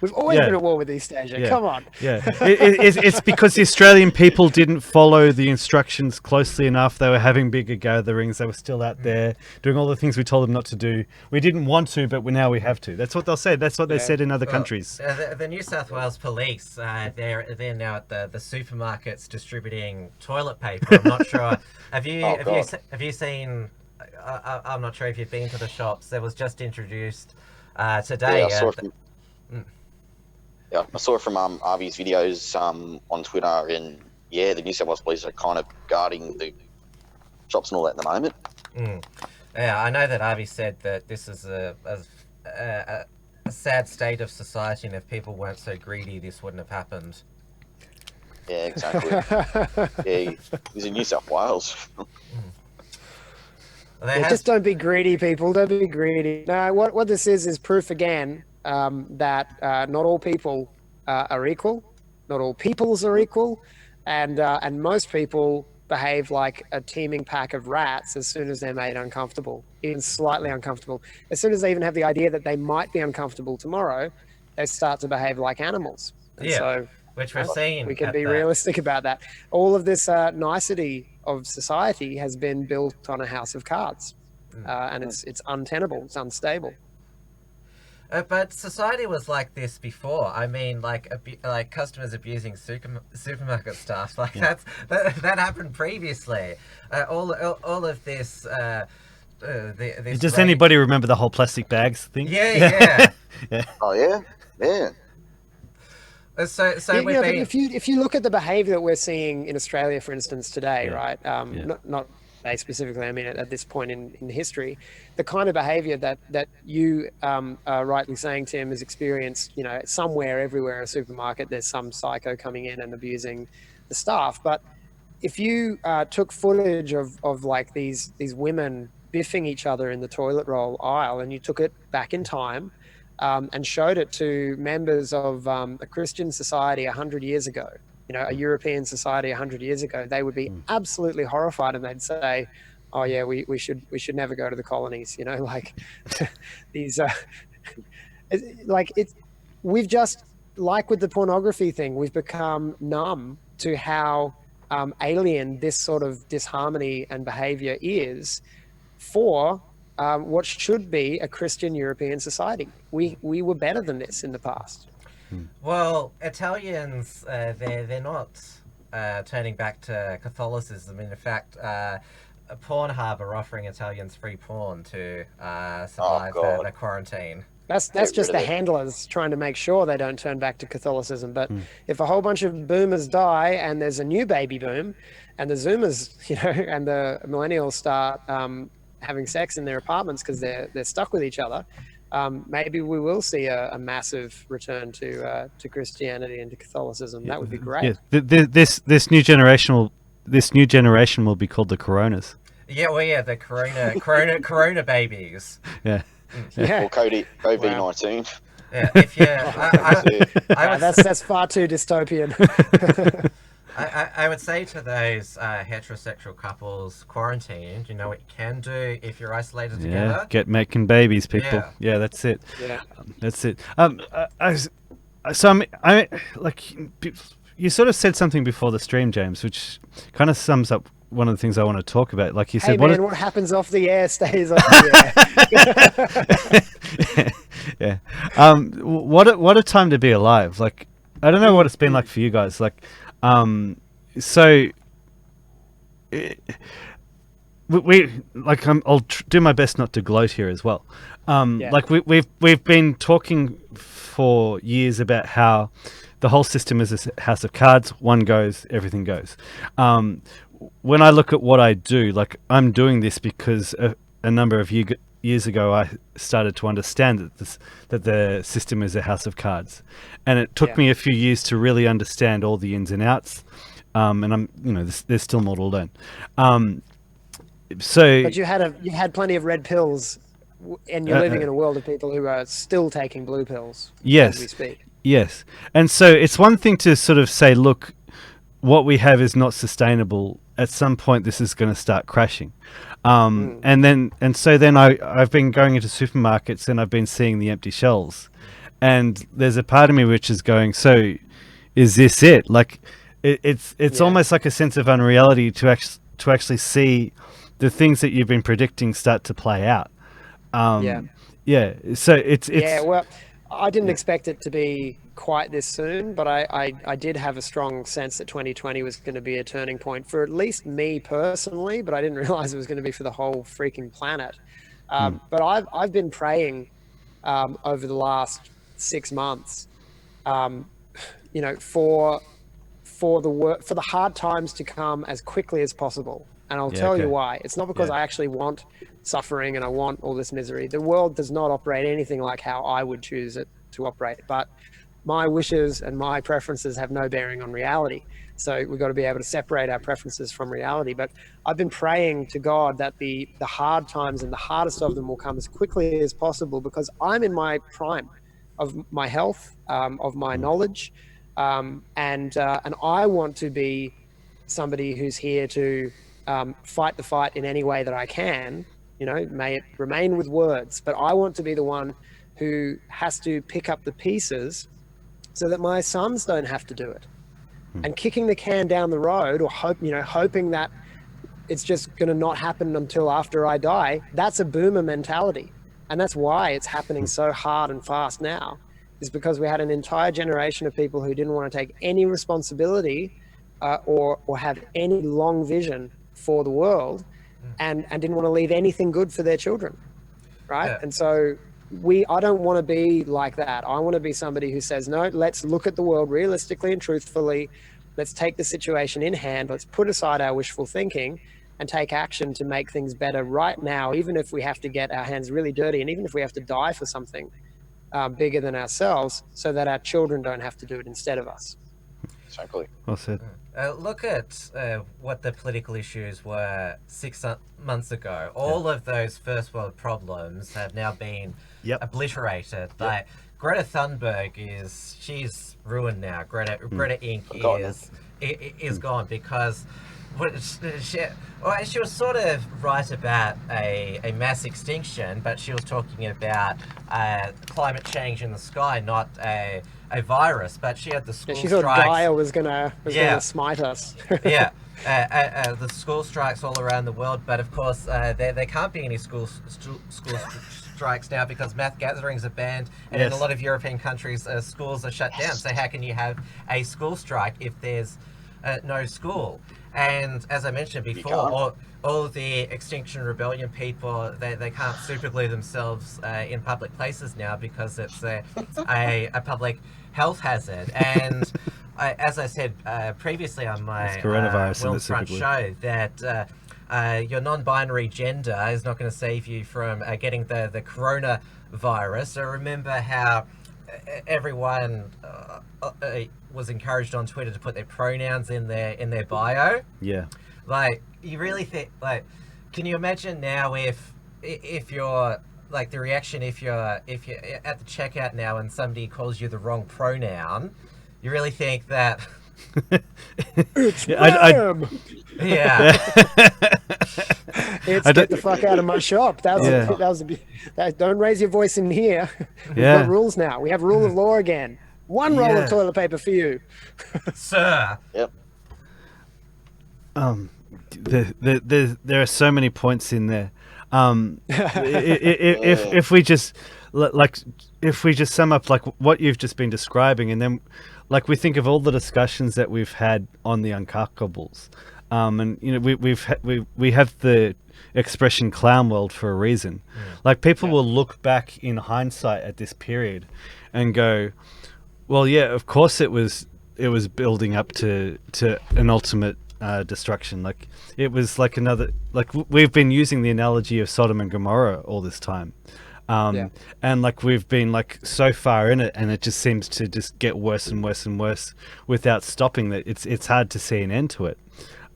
Come on. It's because the Australian people didn't follow the instructions closely enough. They were having bigger gatherings. They were still out there doing all the things we told them not to do. We didn't want to, but now we have to. That's what they'll say. That's what they said in other countries. The New South Wales Police, they're now at the supermarkets distributing toilet paper. I'm not sure. Have you seen? I'm not sure if you've been to the shops. There was just introduced today. Yeah, I saw it from Arvy's videos on Twitter, and the New South Wales Police are kind of guarding the shops and all that at the moment. Yeah, I know that Arvy said that this is a sad state of society, and if people weren't so greedy, this wouldn't have happened. Yeah, exactly. He's in New South Wales. Just don't be greedy, people. Don't be greedy. No, what this is proof again that not all people are equal, not all peoples are equal, and most people behave like a teeming pack of rats as soon as they're made uncomfortable, even slightly uncomfortable. As soon as they even have the idea that they might be uncomfortable tomorrow, they start to behave like animals. And so, which we're seeing. We can be realistic about that. All of this nicety of society has been built on a house of cards, and it's untenable. It's unstable. But society was like this before. I mean, like customers abusing supermarket staff. That happened previously. All of this. Does anybody remember the whole plastic bags thing? Yeah. Oh yeah. So if you look at the behaviour that we're seeing in Australia, for instance, today, right? Not today specifically. I mean, at this point in history, the kind of behaviour that you are rightly saying, Tim, is experienced. Somewhere, everywhere, in a supermarket, there's some psycho coming in and abusing the staff. But if you took footage of like these women biffing each other in the toilet roll aisle, and you took it back in time. And showed it to members of a Christian society 100 years ago, a European society 100 years ago, they would be absolutely horrified, and they'd say, "Oh yeah, we should never go to the colonies." These, we've just, like with the pornography thing, we've become numb to how alien this sort of disharmony and behaviour is for. What should be a Christian European society. We were better than this in the past. Well, Italians, they're not turning back to Catholicism. In fact, Pornhub are offering Italians free porn to survive the quarantine. That's just the handlers trying to make sure they don't turn back to Catholicism. But if a whole bunch of boomers die and there's a new baby boom, and the Zoomers, and the millennials start having sex in their apartments because they're stuck with each other, maybe we will see a massive return to Christianity and to Catholicism. That would be great. Yeah. This new generation will be called the Coronas. The Corona babies. Yeah. Or COVID-19. Yeah, if you, that's far too dystopian. I would say to those heterosexual couples quarantined, you know what you can do if you're isolated together? Get making babies, people. Yeah, that's it. Yeah. That's it. You sort of said something before the stream, James, which kind of sums up one of the things I want to talk about. Like you said, what happens off the air stays off the air. Yeah. What a time to be alive. Like, I don't know what it's been like for you guys. Like, I'll do my best not to gloat here as well. Like we've been talking for years about how the whole system is a house of cards. One goes, everything goes. When I look at what I do, like I'm doing this because a number of years ago, I started to understand that the system is a house of cards, and it took me a few years to really understand all the ins and outs. And there's still more to learn. But you had plenty of red pills, and you're living in a world of people who are still taking blue pills. Yes, as we speak. Yes, and so it's one thing to sort of say, look, what we have is not sustainable. At some point, this is going to start crashing. And so then I've been going into supermarkets and I've been seeing the empty shelves, and there's a part of me which is going, so is this it? Like, it's almost like a sense of unreality to actually see the things that you've been predicting start to play out. So it's well, I didn't expect it to be quite this soon, but I did have a strong sense that 2020 was going to be a turning point for at least me personally, but I didn't realize it was going to be for the whole freaking planet. But I've been praying over the last 6 months, for the hard times to come as quickly as possible. And I'll tell you why. It's not because I actually want suffering and I want all this misery. The world does not operate anything like how I would choose it to operate. But my wishes and my preferences have no bearing on reality. So we've got to be able to separate our preferences from reality. But I've been praying to God that the hard times and the hardest of them will come as quickly as possible, because I'm in my prime of my health, of my knowledge. And I want to be somebody who's here to fight the fight in any way that I can. May it remain with words, but I want to be the one who has to pick up the pieces so that my sons don't have to do it. And kicking the can down the road, or hoping that it's just going to not happen until after I die, that's a boomer mentality. And that's why it's happening so hard and fast now, is because we had an entire generation of people who didn't want to take any responsibility or have any long vision for the world, and didn't want to leave anything good for their children, right? Yeah. And so I don't want to be like that. I want to be somebody who says, no, let's look at the world realistically and truthfully. Let's take the situation in hand. Let's put aside our wishful thinking and take action to make things better right now, even if we have to get our hands really dirty, and even if we have to die for something bigger than ourselves, so that our children don't have to do it instead of us. Exactly. Well said. Look at what the political issues were 6 months ago. All of those first world problems have now been obliterated. Like Greta Thunberg she's ruined now. Greta Inc. is gone, because she was sort of right about a mass extinction, but she was talking about climate change in the sky, not a virus. But she had the school strikes. She thought Gaia was gonna smite us. The school strikes all around the world, but of course there can't be any school strikes now because math gatherings are banned, and in a lot of European countries schools are shut down. So how can you have a school strike if there's no school? And as I mentioned before, all the Extinction Rebellion people, they can't super glue themselves in public places now because it's a public health hazard. And as I said previously on my Wilms Front show, that your non-binary gender is not going to save you from getting the coronavirus. So remember how everyone was encouraged on Twitter to put their pronouns in their bio. Yeah. Like, you really think, like, can you imagine now if you're like the reaction if you're at the checkout now and somebody calls you the wrong pronoun, you really think that it's ma'am. It's get the fuck out of my shop. Don't raise your voice in here. We've got rules now. We have rule of law again. One roll of toilet paper for you, sir. Yep. There are so many points in there. If we just sum up like what you've just been describing, and then like we think of all the discussions that we've had on the Uncuckables, and we have the expression clown world for a reason. Like people will look back in hindsight at this period and go, well, yeah, of course it was building up to an ultimate destruction. Like it was like another, like we've been using the analogy of Sodom and Gomorrah all this time. And like we've been like so far in it, and it just seems to just get worse and worse and worse without stopping. That it's hard to see an end to it.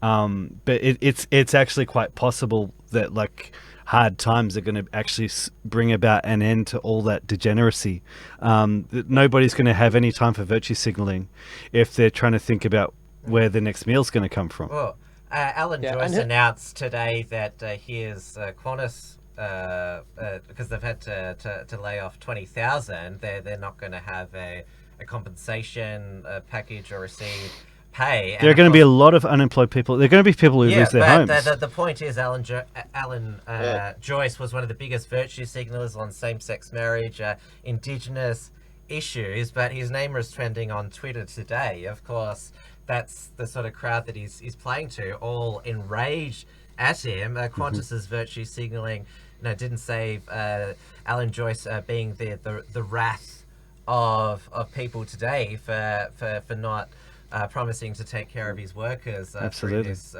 But it's actually quite possible that like hard times are going to actually bring about an end to all that degeneracy. That nobody's going to have any time for virtue signaling if they're trying to think about where the next meal's going to come from. Well, Alan Joyce announced today that his Qantas, because they've had to lay off 20,000, they're not going to have a compensation package or receive pay. There are going to be a lot of unemployed people. There are going to be people who lose their homes. The point is, Alan Joyce was one of the biggest virtue signalers on same-sex marriage, Indigenous issues, but his name was trending on Twitter today. Of course, that's the sort of crowd that he's playing to, all enraged at him. Qantas's virtue signalling, didn't save Alan Joyce being the wrath of people today for not promising to take care of his workers through this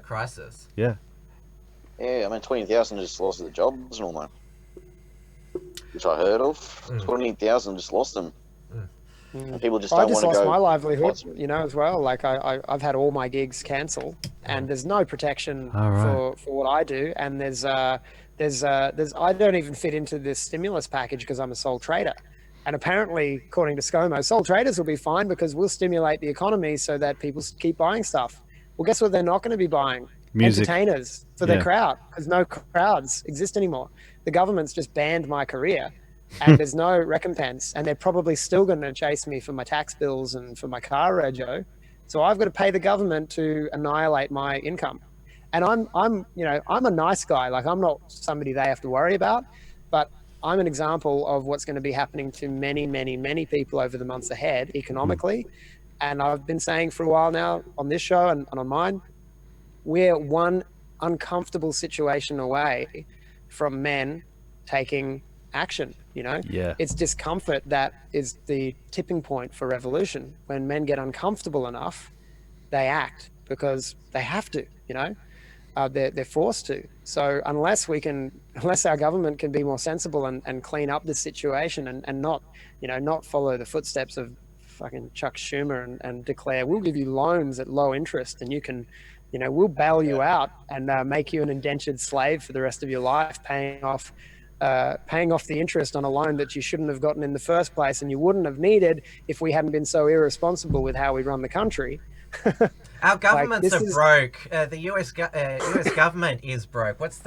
crisis. Yeah, I mean 20,000 just lost their jobs and all that, which I heard of. 20,000 just lost them. And people just don't want to go. I just lost my livelihood, as well. Like I've had all my gigs cancelled, and there's no protection for what I do. And there's I don't even fit into this stimulus package because I'm a sole trader. And apparently, according to ScoMo, sole traders will be fine because we'll stimulate the economy so that people keep buying stuff. Well, guess what? They're not going to be buying music. Entertainers for their crowd, because no crowds exist anymore. The government's just banned my career. And there's no recompense, and they're probably still going to chase me for my tax bills and for my car rego. So I've got to pay the government to annihilate my income. And I'm a nice guy. Like I'm not somebody they have to worry about, but I'm an example of what's going to be happening to many, many, many people over the months ahead economically. And I've been saying for a while now on this show and on mine, we're one uncomfortable situation away from men taking action. It's discomfort that is the tipping point for revolution. When men get uncomfortable enough, they act because they have to. They're forced to. So unless our government can be more sensible and clean up this situation and not follow the footsteps of fucking Chuck Schumer and declare we'll give you loans at low interest and you can, we'll bail you out and make you an indentured slave for the rest of your life, paying off the interest on a loan that you shouldn't have gotten in the first place and you wouldn't have needed if we hadn't been so irresponsible with how we run the country. Our governments are broke. The US government is broke. What's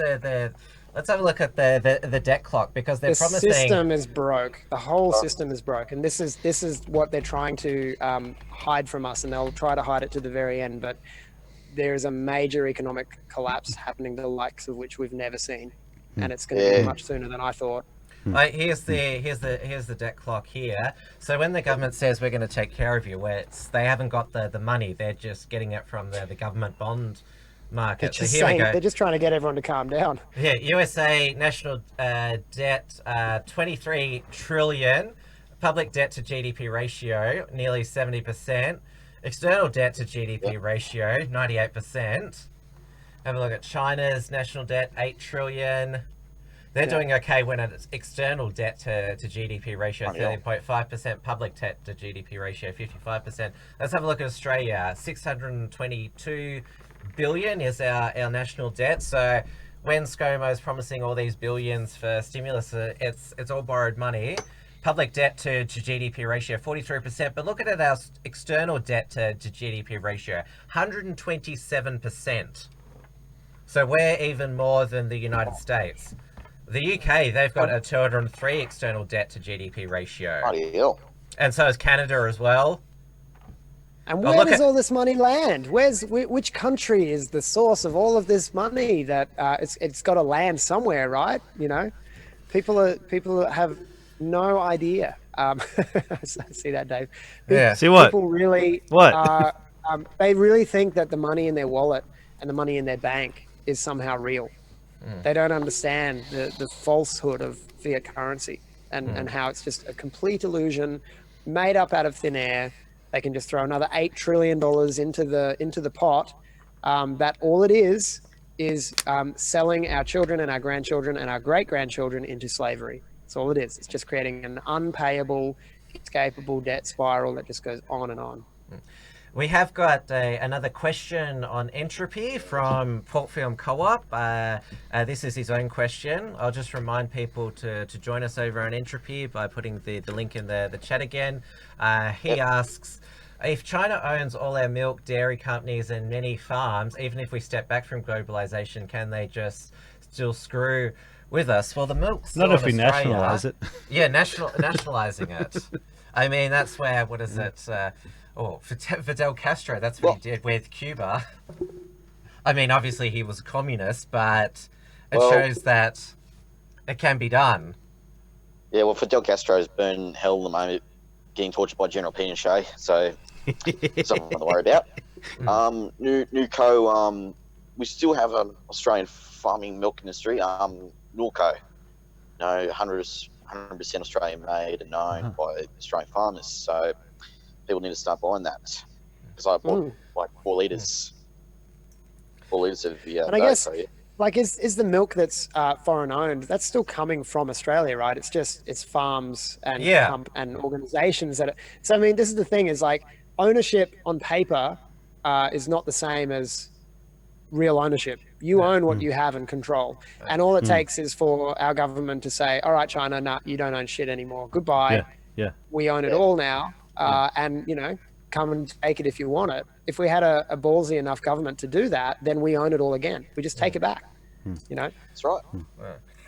let's have a look at the debt clock, because they're promising... The system is broke. The whole system is broke. And this is what they're trying to hide from us, and they'll try to hide it to the very end. But there is a major economic collapse happening, the likes of which we've never seen. And it's going to be much sooner than I thought. Here's the debt clock here. So when the government says we're going to take care of you, they haven't got the money. They're just getting it from the government bond market. So here we go. They're just trying to get everyone to calm down. Yeah, USA national debt 23 trillion, public debt to GDP ratio nearly 70%, external debt to GDP ratio 98%. Have a look at China's national debt, 8 trillion. They're doing okay when it's external debt to GDP ratio, 30.5%, public debt to GDP ratio, 55%. Let's have a look at Australia. 622 billion is our national debt. So when ScoMo is promising all these billions for stimulus, it's all borrowed money. Public debt to GDP ratio, 43%. But look at our external debt to GDP ratio, 127%. So we're even more than the United States. The UK, they've got a 203 external debt to GDP ratio. Bloody hell. And so is Canada as well. And where does all this money land? Which country is the source of all of this money? That it's got to land somewhere, right? People have no idea. I see that, Dave. Yeah. See what? People really they really think that the money in their wallet and the money in their bank is somehow real. They don't understand the falsehood of fiat currency and how it's just a complete illusion made up out of thin air. They can just throw another $8 trillion into the pot that all it is selling our children and our grandchildren and our great-grandchildren into slavery. That's all it is. It's just creating an unpayable, inescapable debt spiral that just goes on and on. We have got another question on entropy from Port Film Co-op. This is his own question. I'll just remind people to join us over on entropy by putting the link in the chat again. He asks, if China owns all our milk, dairy companies and many farms, even if we step back from globalization, can they just still screw with us? Well, the milk's Not if we Australia. nationalize it. Yeah, nationalizing it. I mean, that's where, what is it? Fidel Castro, that's what he did with Cuba. I mean, obviously he was a communist, but it shows that it can be done. Yeah, well, Fidel Castro's burned in hell at the moment, getting tortured by General Pinochet, so something to worry about. Nuco, we still have an Australian farming milk industry, Norco. 100% Australian made and known by Australian farmers, so people need to start buying that. Because I bought like 4 litres. 4 litres of And I guess, like, is the milk that's foreign owned, that's still coming from Australia, right? It's just, it's farms and and organizations that so I mean, this is the thing, is like, ownership on paper is not the same as real ownership. You own what you have and control. And all it takes is for our government to say, all right, China, nah, you don't own shit anymore. Goodbye. Yeah. We own it all now. And, you know, come and take it if you want it. If we had a ballsy enough government to do that, then we own it all again. We just take it back, you know? That's right.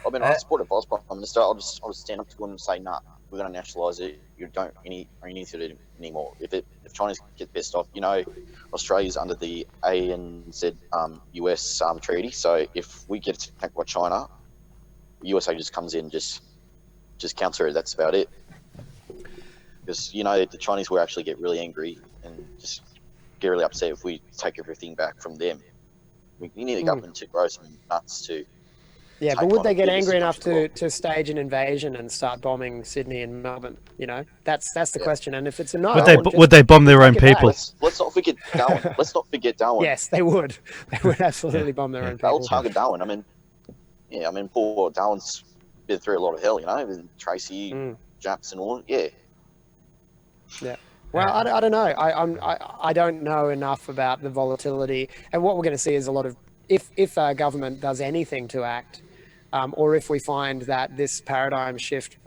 I mean, I support it. If I was Prime Minister, I'll just stand up to them and say, nah, we're going to nationalise it. You don't need to do it anymore. If China gets pissed off, you know, Australia's under the ANZ US treaty. So if we get attacked by China, the USA just comes in, just counter it. That's about it. Because, you know, the Chinese will actually get really angry and just get really upset if we take everything back from them. We need the government to grow some nuts to. Yeah, but would they get angry enough to stage an invasion and start bombing Sydney and Melbourne? You know, that's the question. And if it's a no, would they bomb their own people? Let's not forget Darwin. Let's not forget Darwin. Yes, they would. They would absolutely bomb their own people. They'll target Darwin. I mean, poor Darwin's been through a lot of hell. You know, with Tracy, Japs, and all. Yeah. Yeah. Well, I don't know. I don't know enough about the volatility, and what we're going to see is a lot of if our government does anything to act, or if we find that this paradigm shift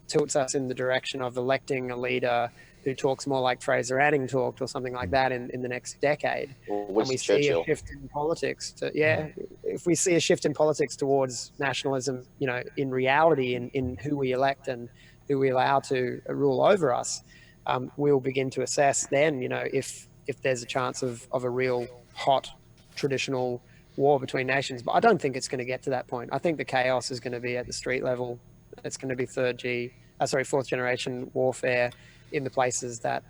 tilts us in the direction of electing a leader who talks more like Fraser Anning talked or something like that in the next decade, and we see a shift in politics if we see a shift in politics towards nationalism, you know, in reality, in who we elect and who we allow to rule over us, we'll begin to assess then, you know, if there's a chance of a real hot traditional war between nations. But I don't think it's going to get to that point. I think the chaos is going to be at the street level. It's going to be fourth generation warfare in the places that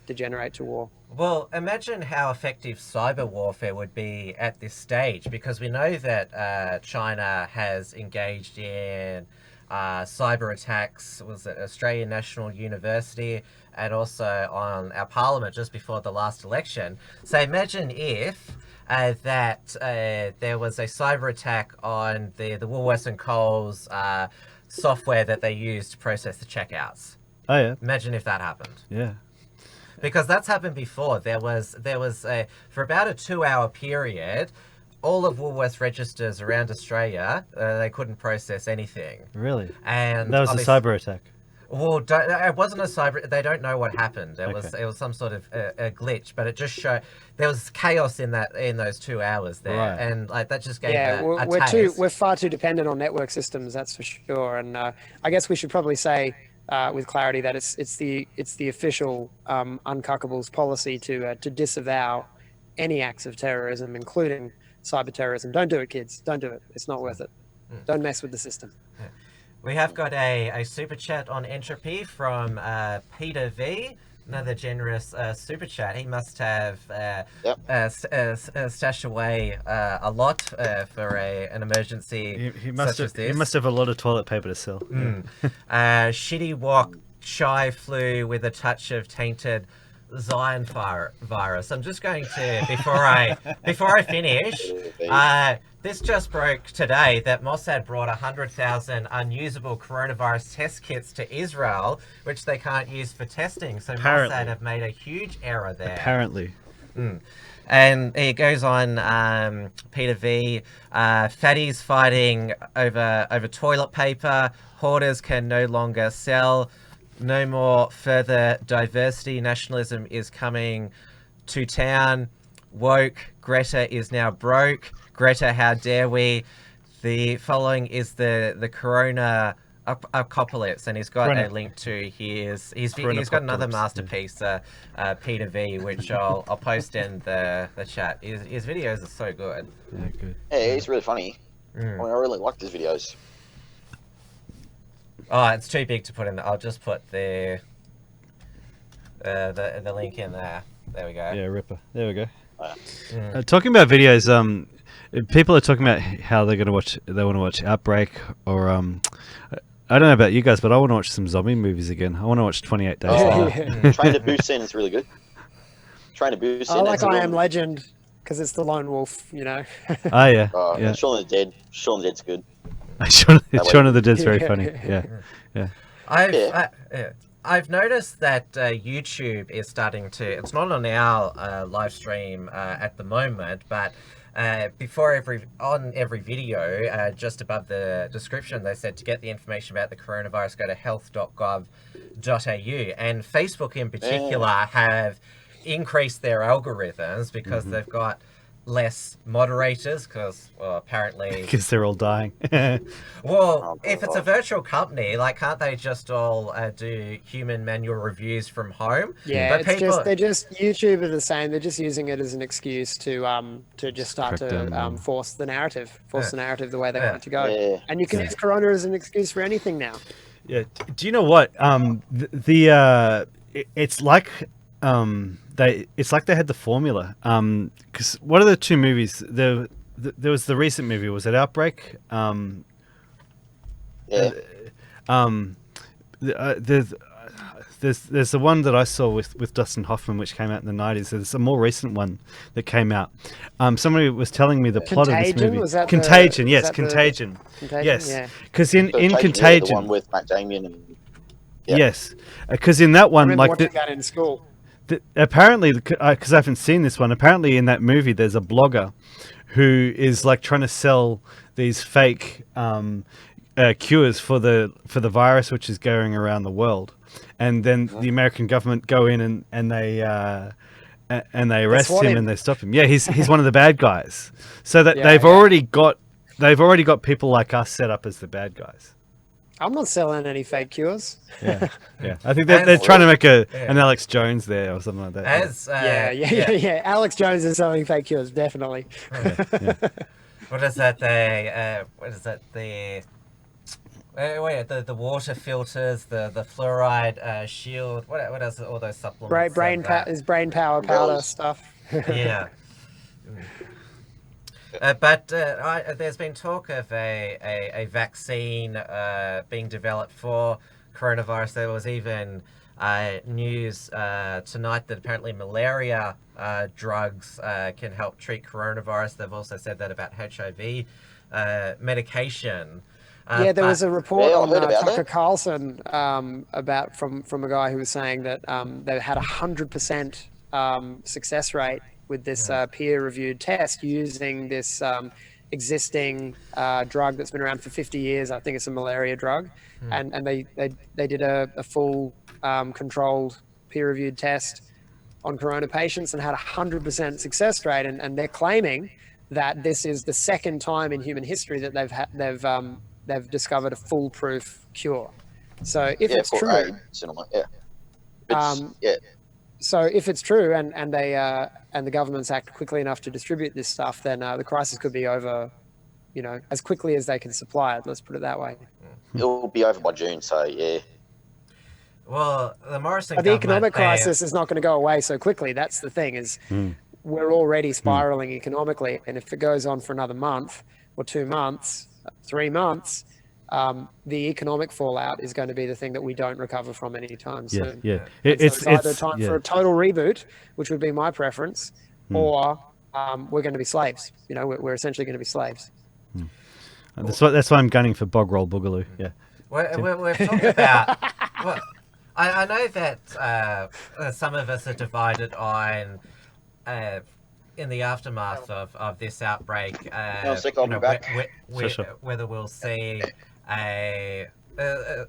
degenerate to war. Well, imagine how effective cyber warfare would be at this stage, because we know that China has engaged in cyber attacks, was it Australian National University, and also on our parliament just before the last election. So imagine if there was a cyber attack on the Woolworths and Coles software that they used to process the checkouts. Oh yeah. Imagine if that happened. Yeah. Because that's happened before. There was for about a 2-hour period, all of Woolworths registers around Australia, they couldn't process anything. Really? And that was a cyber attack. Well, it wasn't a cyber. They don't know what happened. It was some sort of a glitch, but it just showed there was chaos in those 2 hours there, and like that just gave a taste. We're far too dependent on network systems, that's for sure. And I guess we should probably say with clarity that it's the official Uncuckables policy to disavow any acts of terrorism, including cyber terrorism. Don't do it, kids. Don't do it. It's not worth it. Don't mess with the system. Yeah. We have got a super chat on entropy from Peter V. Another generous super chat. He must have stashed away a lot for an emergency he must such as this. He must have a lot of toilet paper to sell. Shitty walk, shy flew with a touch of tainted virus. I'm just going to before I finish. This just broke today that Mossad brought 100,000 unusable coronavirus test kits to Israel, which they can't use for testing. So Apparently. Mossad have made a huge error there. Apparently. And it goes on, Peter V. Fatties fighting over toilet paper. Hoarders can no longer sell. No more further diversity. Nationalism is coming to town. Woke. Greta is now broke. Greta, how dare we? The following is the Corona Uncuckables, and he's got a link to his. He's got another masterpiece, Peter V, which I'll post in the chat. His videos are so good. Yeah, good. Yeah, he's really funny. I mean, I really like his videos. Oh, it's too big to put in. I'll just put the link in there. There we go. Yeah, Ripper. There we go. Talking about videos, people are talking about how they want to watch Outbreak, or I don't know about you guys, but I want to watch some zombie movies again. I want to watch 28 Days Later. Train to Busan is really good. Train to Busan. I like I Am Legend because it's the lone wolf, you know. Oh yeah. Yeah. Shaun of the Dead. Shaun of the Dead's good. Shaun of the Dead's very funny. Yeah. I've noticed that YouTube is starting to. It's not on our live stream at the moment, but before every video, just above the description, they said to get the information about the coronavirus, go to health.gov.au. And Facebook in particular have increased their algorithms because they've got less moderators because, well, apparently... Because they're all dying. Well, if it's a virtual company, like, can't they just all do human manual reviews from home? Yeah, but they're just YouTube are the same. They're just using it as an excuse to just start to force the narrative the way they want it to go. Yeah. And you can use Corona as an excuse for anything now. Yeah. Do you know what? It's like they had the formula. Because what are the two movies? There was the recent movie. Was it Outbreak? There's the one that I saw with Dustin Hoffman, which came out in the 90s. There's a more recent one that came out. Somebody was telling me the plot of this movie. Contagion. Yes, Contagion. Yes, because in Contagion, the one with Matt Damon and yes, because in that one, I watching that in school. Apparently, because I haven't seen this one, apparently in that movie there's a blogger who is like trying to sell these fake cures for the virus which is going around the world, and then the American government go in and they arrest him and they stop him. Yeah, he's one of the bad guys. So that they've already got people like us set up as the bad guys. I'm not selling any fake cures. Yeah. I think they're trying to make an Alex Jones there or something like that. Yeah. Alex Jones is selling fake cures, definitely. What is that? The water filters, the fluoride shield. What else? All those supplements. Brain power powder stuff. Yeah. But there's been talk of a vaccine being developed for coronavirus. There was even news tonight that apparently malaria drugs can help treat coronavirus. They've also said that about HIV medication. There was a report on Tucker Carlson about from a guy who was saying that they had 100% success rate with this peer-reviewed test using this existing drug that's been around for 50 years. I think it's a malaria drug. And they did a full controlled peer-reviewed test on corona patients and had 100% success rate. And they're claiming that this is the second time in human history that they've discovered a foolproof cure. So if it's true... So if it's true and the governments act quickly enough to distribute this stuff, then the crisis could be over, as quickly as they can supply it. Let's put it that way. It'll be over by June, so yeah. Well, the economic crisis is not going to go away so quickly. That's the thing is we're already spiraling economically. And if it goes on for another month or 2 months, 3 months, the economic fallout is going to be the thing that we don't recover from anytime soon. Yeah. And so it's either time for a total reboot, which would be my preference, or we're going to be slaves. We're essentially going to be slaves. That's why I'm gunning for Bog Roll Boogaloo. Yeah. We're talking about. Well, I know that some of us are divided on. In the aftermath of this outbreak, whether we'll see a. I'll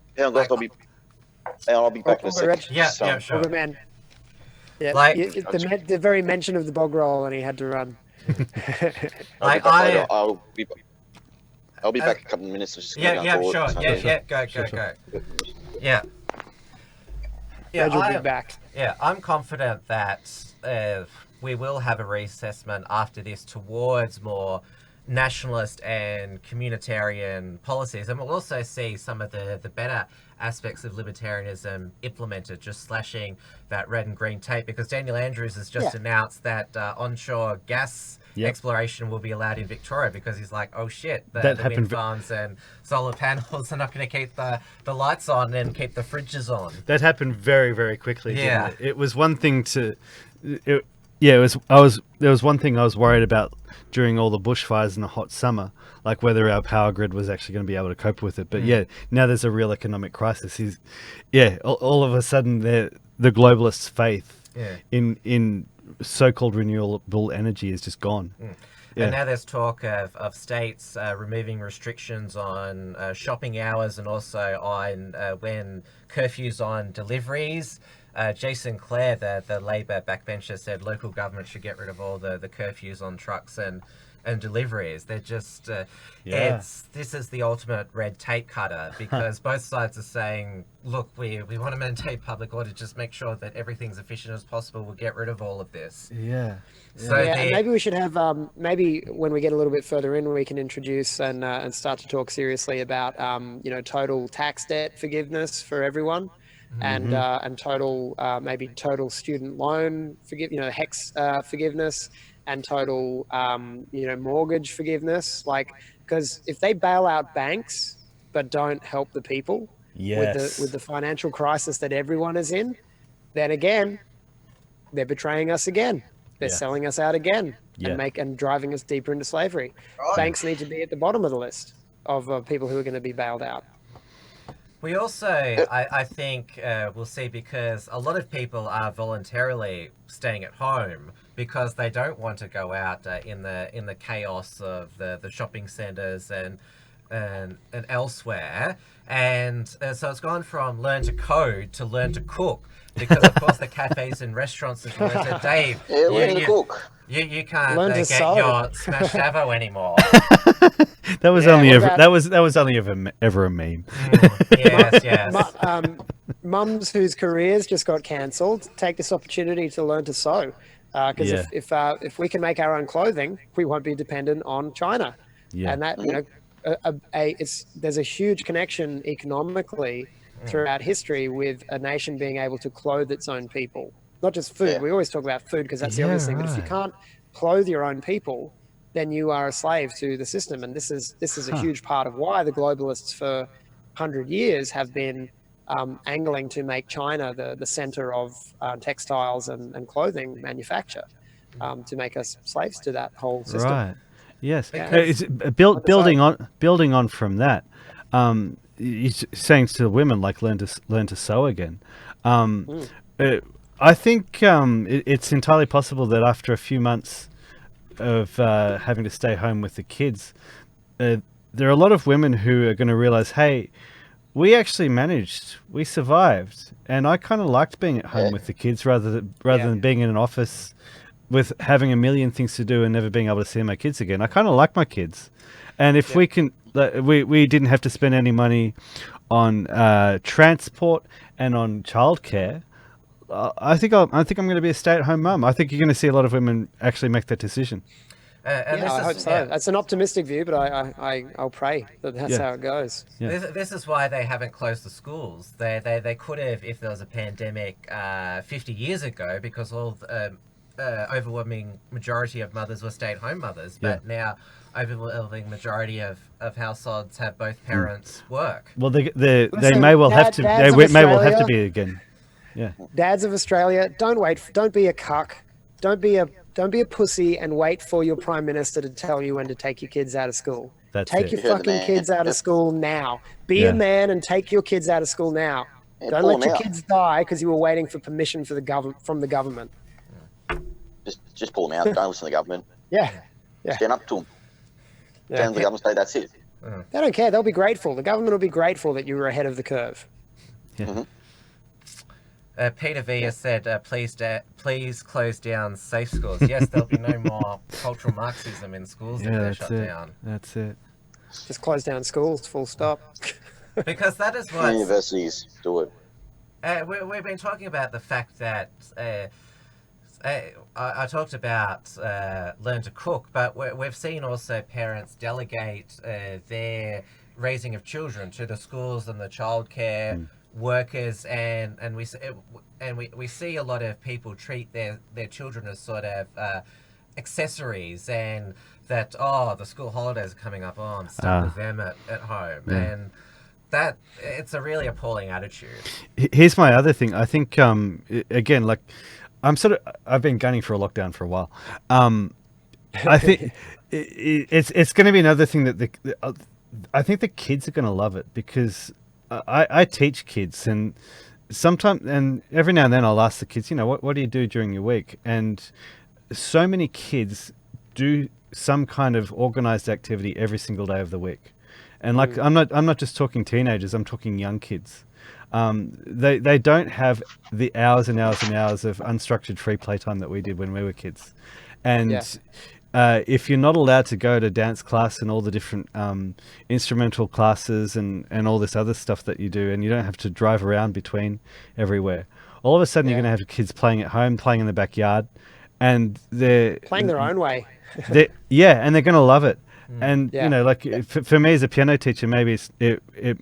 be back in a second. Yeah, sure. Man. Yeah, the very mention of the bog roll, and he had to run. I'll be back in a couple of minutes. Sure. Yeah, go. Yeah. I'll be back. Yeah, I'm confident that we will have a reassessment after this towards more nationalist and communitarian policies, and we'll also see some of the better aspects of libertarianism implemented, just slashing that red and green tape, because Daniel Andrews has just announced that onshore gas exploration will be allowed in Victoria, because he's like, oh shit, the wind farms and solar panels are not going to keep the lights on and keep the fridges on. That happened very, very quickly. Yeah. Didn't it? It was one thing there was one thing I was worried about during all the bushfires in the hot summer, like whether our power grid was actually going to be able to cope with it. But now there's a real economic crisis. All of a sudden the globalists' faith in so-called renewable energy is just gone. And now there's talk of states removing restrictions on shopping hours, and also on when curfews on deliveries. Jason Clare, the Labor backbencher, said local government should get rid of all the curfews on trucks and deliveries. They're just this is the ultimate red tape cutter, because both sides are saying, look, we want to maintain public order, just make sure that everything's efficient as possible. We'll get rid of all of this. So and maybe we should have maybe when we get a little bit further in, we can introduce and start to talk seriously about total tax debt forgiveness for everyone. And total maybe total student loan forgiveness, and total mortgage forgiveness, because if they bail out banks but don't help the people with the financial crisis that everyone is in, then again they're betraying us again. They're selling us out again and driving us deeper into slavery. Banks need to be at the bottom of the list of people who are going to be bailed out. We also, I think, we'll see, because a lot of people are voluntarily staying at home because they don't want to go out in the chaos of the shopping centres and elsewhere. And so it's gone from learn to code to learn to cook, because of course the cafes and restaurants have learned to Dave. Learn to cook. You can't get your smashed avo anymore. That was only ever a meme. Yes. Mums whose careers just got cancelled take this opportunity to learn to sew, because if we can make our own clothing, we won't be dependent on China. And that there's a huge connection economically throughout history with a nation being able to clothe its own people. Not just food. We always talk about food because that's the obvious thing. But if you can't clothe your own people, then you are a slave to the system. And this is a huge part of why the globalists for 100 years have been angling to make China the center of textiles and clothing manufacture, to make us slaves to that whole system. Right. Yes. It's building on from that. You're saying to the women, like, learn to sew again. I think it's entirely possible that after a few months of having to stay home with the kids, there are a lot of women who are going to realize, hey, we actually managed, we survived, and I kind of liked being at home with the kids rather than being in an office with having a million things to do and never being able to see my kids again. I kind of like my kids, and if we can, we didn't have to spend any money on transport and on childcare. I think I'm going to be a stay-at-home mum. I think you're going to see a lot of women actually make that decision. I hope so. That's an optimistic view, but I'll pray that that's how it goes. This is why they haven't closed the schools. They could have, if there was a pandemic 50 years ago, because all overwhelming majority of mothers were stay-at-home mothers. But now overwhelming majority of households have both parents work. Well, they Listen, may well have to. dads They of may well have to Australia- be again. Yeah. Dads of Australia, don't be a cuck. Don't be a pussy and wait for your prime minister to tell you when to take your kids out of school. That's Take it. your You heard the fucking man. kids out of Yep. school now. Be Yeah. a man and take your kids out of school now. Yeah, Don't pull let them your out. kids die because you were waiting for permission from the government. Just pull them out. Don't listen to the government. Yeah. Yeah. Stand up to them. Yeah. Stand up to the government. Say that's it. They don't care. They'll be grateful. The government will be grateful that you were ahead of the curve. Yeah. Peter V has said, please close down safe schools. Yes, there'll be no more cultural Marxism in schools if Yeah, they're that's shut it. down. That's it. Just close down schools, full stop. Because that is what Universities do it. we've been talking about, the fact that I talked about learn to cook, but we've seen also parents delegate their raising of children to the schools and the childcare workers, and we see a lot of people treat their children as sort of accessories, and that the school holidays are coming up, I'm stuck with them at home, and that it's a really appalling attitude. Here's my other thing. I think again, like I've been gunning for a lockdown for a while. I think it's going to be another thing that I think the kids are going to love it, because I teach kids, and sometimes, and every now and then I'll ask the kids, what do you do during your week? And so many kids do some kind of organized activity every single day of the week. And like, I'm not just talking teenagers, I'm talking young kids. They don't have the hours and hours and hours of unstructured free playtime that we did when we were kids. And if you're not allowed to go to dance class and all the different instrumental classes and all this other stuff that you do, and you don't have to drive around between everywhere, all of a sudden you're going to have kids playing at home, playing in the backyard, and they're Playing their own way. and they're going to love it. And like for me as a piano teacher, maybe it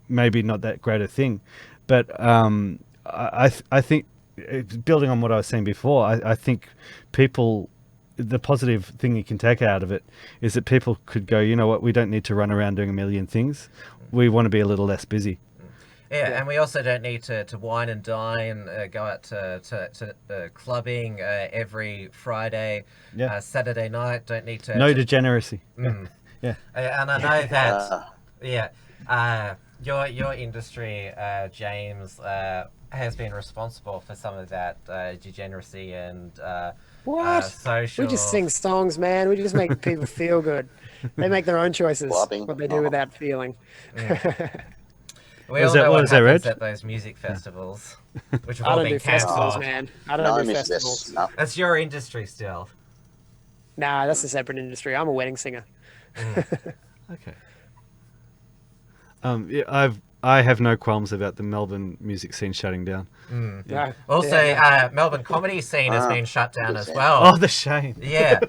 maybe not that great a thing, but I think, building on what I was saying before, I think people, the positive thing you can take out of it is that people could go, what, we don't need to run around doing a million things. We want to be a little less busy. Yeah, and we also don't need to wine and dine, go out to clubbing every Friday, Saturday night. Don't need to. No degeneracy. Yeah. And I know that, your industry, James, has been responsible for some of that degeneracy and What? social. We just sing songs, man. We just make people feel good. They make their own choices. Clubbing. What they do with that feeling. We Was all that- know what what was that, happens Reg? at those music festivals, which have I all don't been do festivals, cancelled. man. I No, don't do miss festivals. this. No. That's your industry still. Nah, that's a separate industry. I'm a wedding singer. Okay. I have no qualms about the Melbourne music scene shutting down. No. Also, Yeah. Melbourne comedy scene has been shut down as good well. Oh, the shame. Yeah.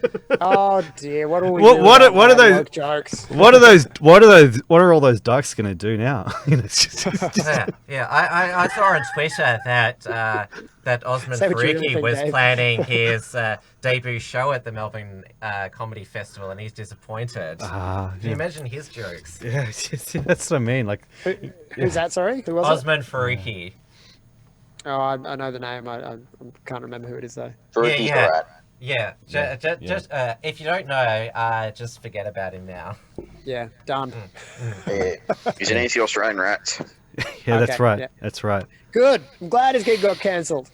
Oh dear, what are we? What are those- woke jokes? What are all those dykes going to do now? It's just- Yeah. I saw on Twitter that Osman Say what you really Faruqi think, was Dave. planning his debut show at the Melbourne Comedy Festival, and he's disappointed. Can you imagine his jokes? yeah, that's what I mean. Like, Who's that? Sorry, who was it? Osman Faruqi. Oh, I know the name. I can't remember who it is though. Faruqi's Yeah. alright. Yeah. Just if you don't know, just forget about him now. Yeah, done. Yeah. He's an anti-Australian rat. yeah, that's Okay, right. yeah. That's right. Good. I'm glad his gig got cancelled.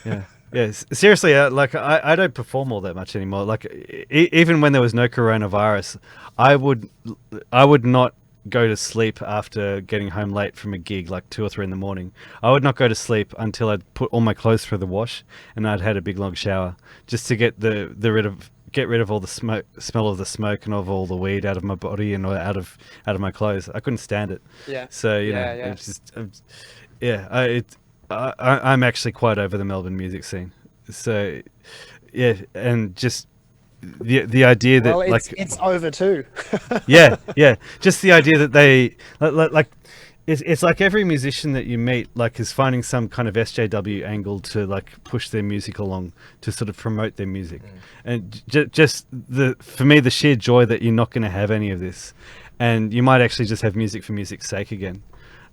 Yeah. Yeah, seriously, like I don't perform all that much anymore. Like even when there was no coronavirus, I would not go to sleep after getting home late from a gig, like 2 or 3 in the morning. I would not go to sleep until I'd put all my clothes through the wash and I'd had a big long shower, just to get get rid of all the smell of the smoke and of all the weed out of my body and out of my clothes. I couldn't stand it. Yeah. So it's just I'm actually quite over the Melbourne music scene. So yeah, and just the idea that Well, it's over too. yeah, just the idea that they like It's like every musician that you meet, like, is finding some kind of SJW angle to like push their music along, to sort of promote their music, and just for me, the sheer joy that you're not going to have any of this, and you might actually just have music for music's sake again.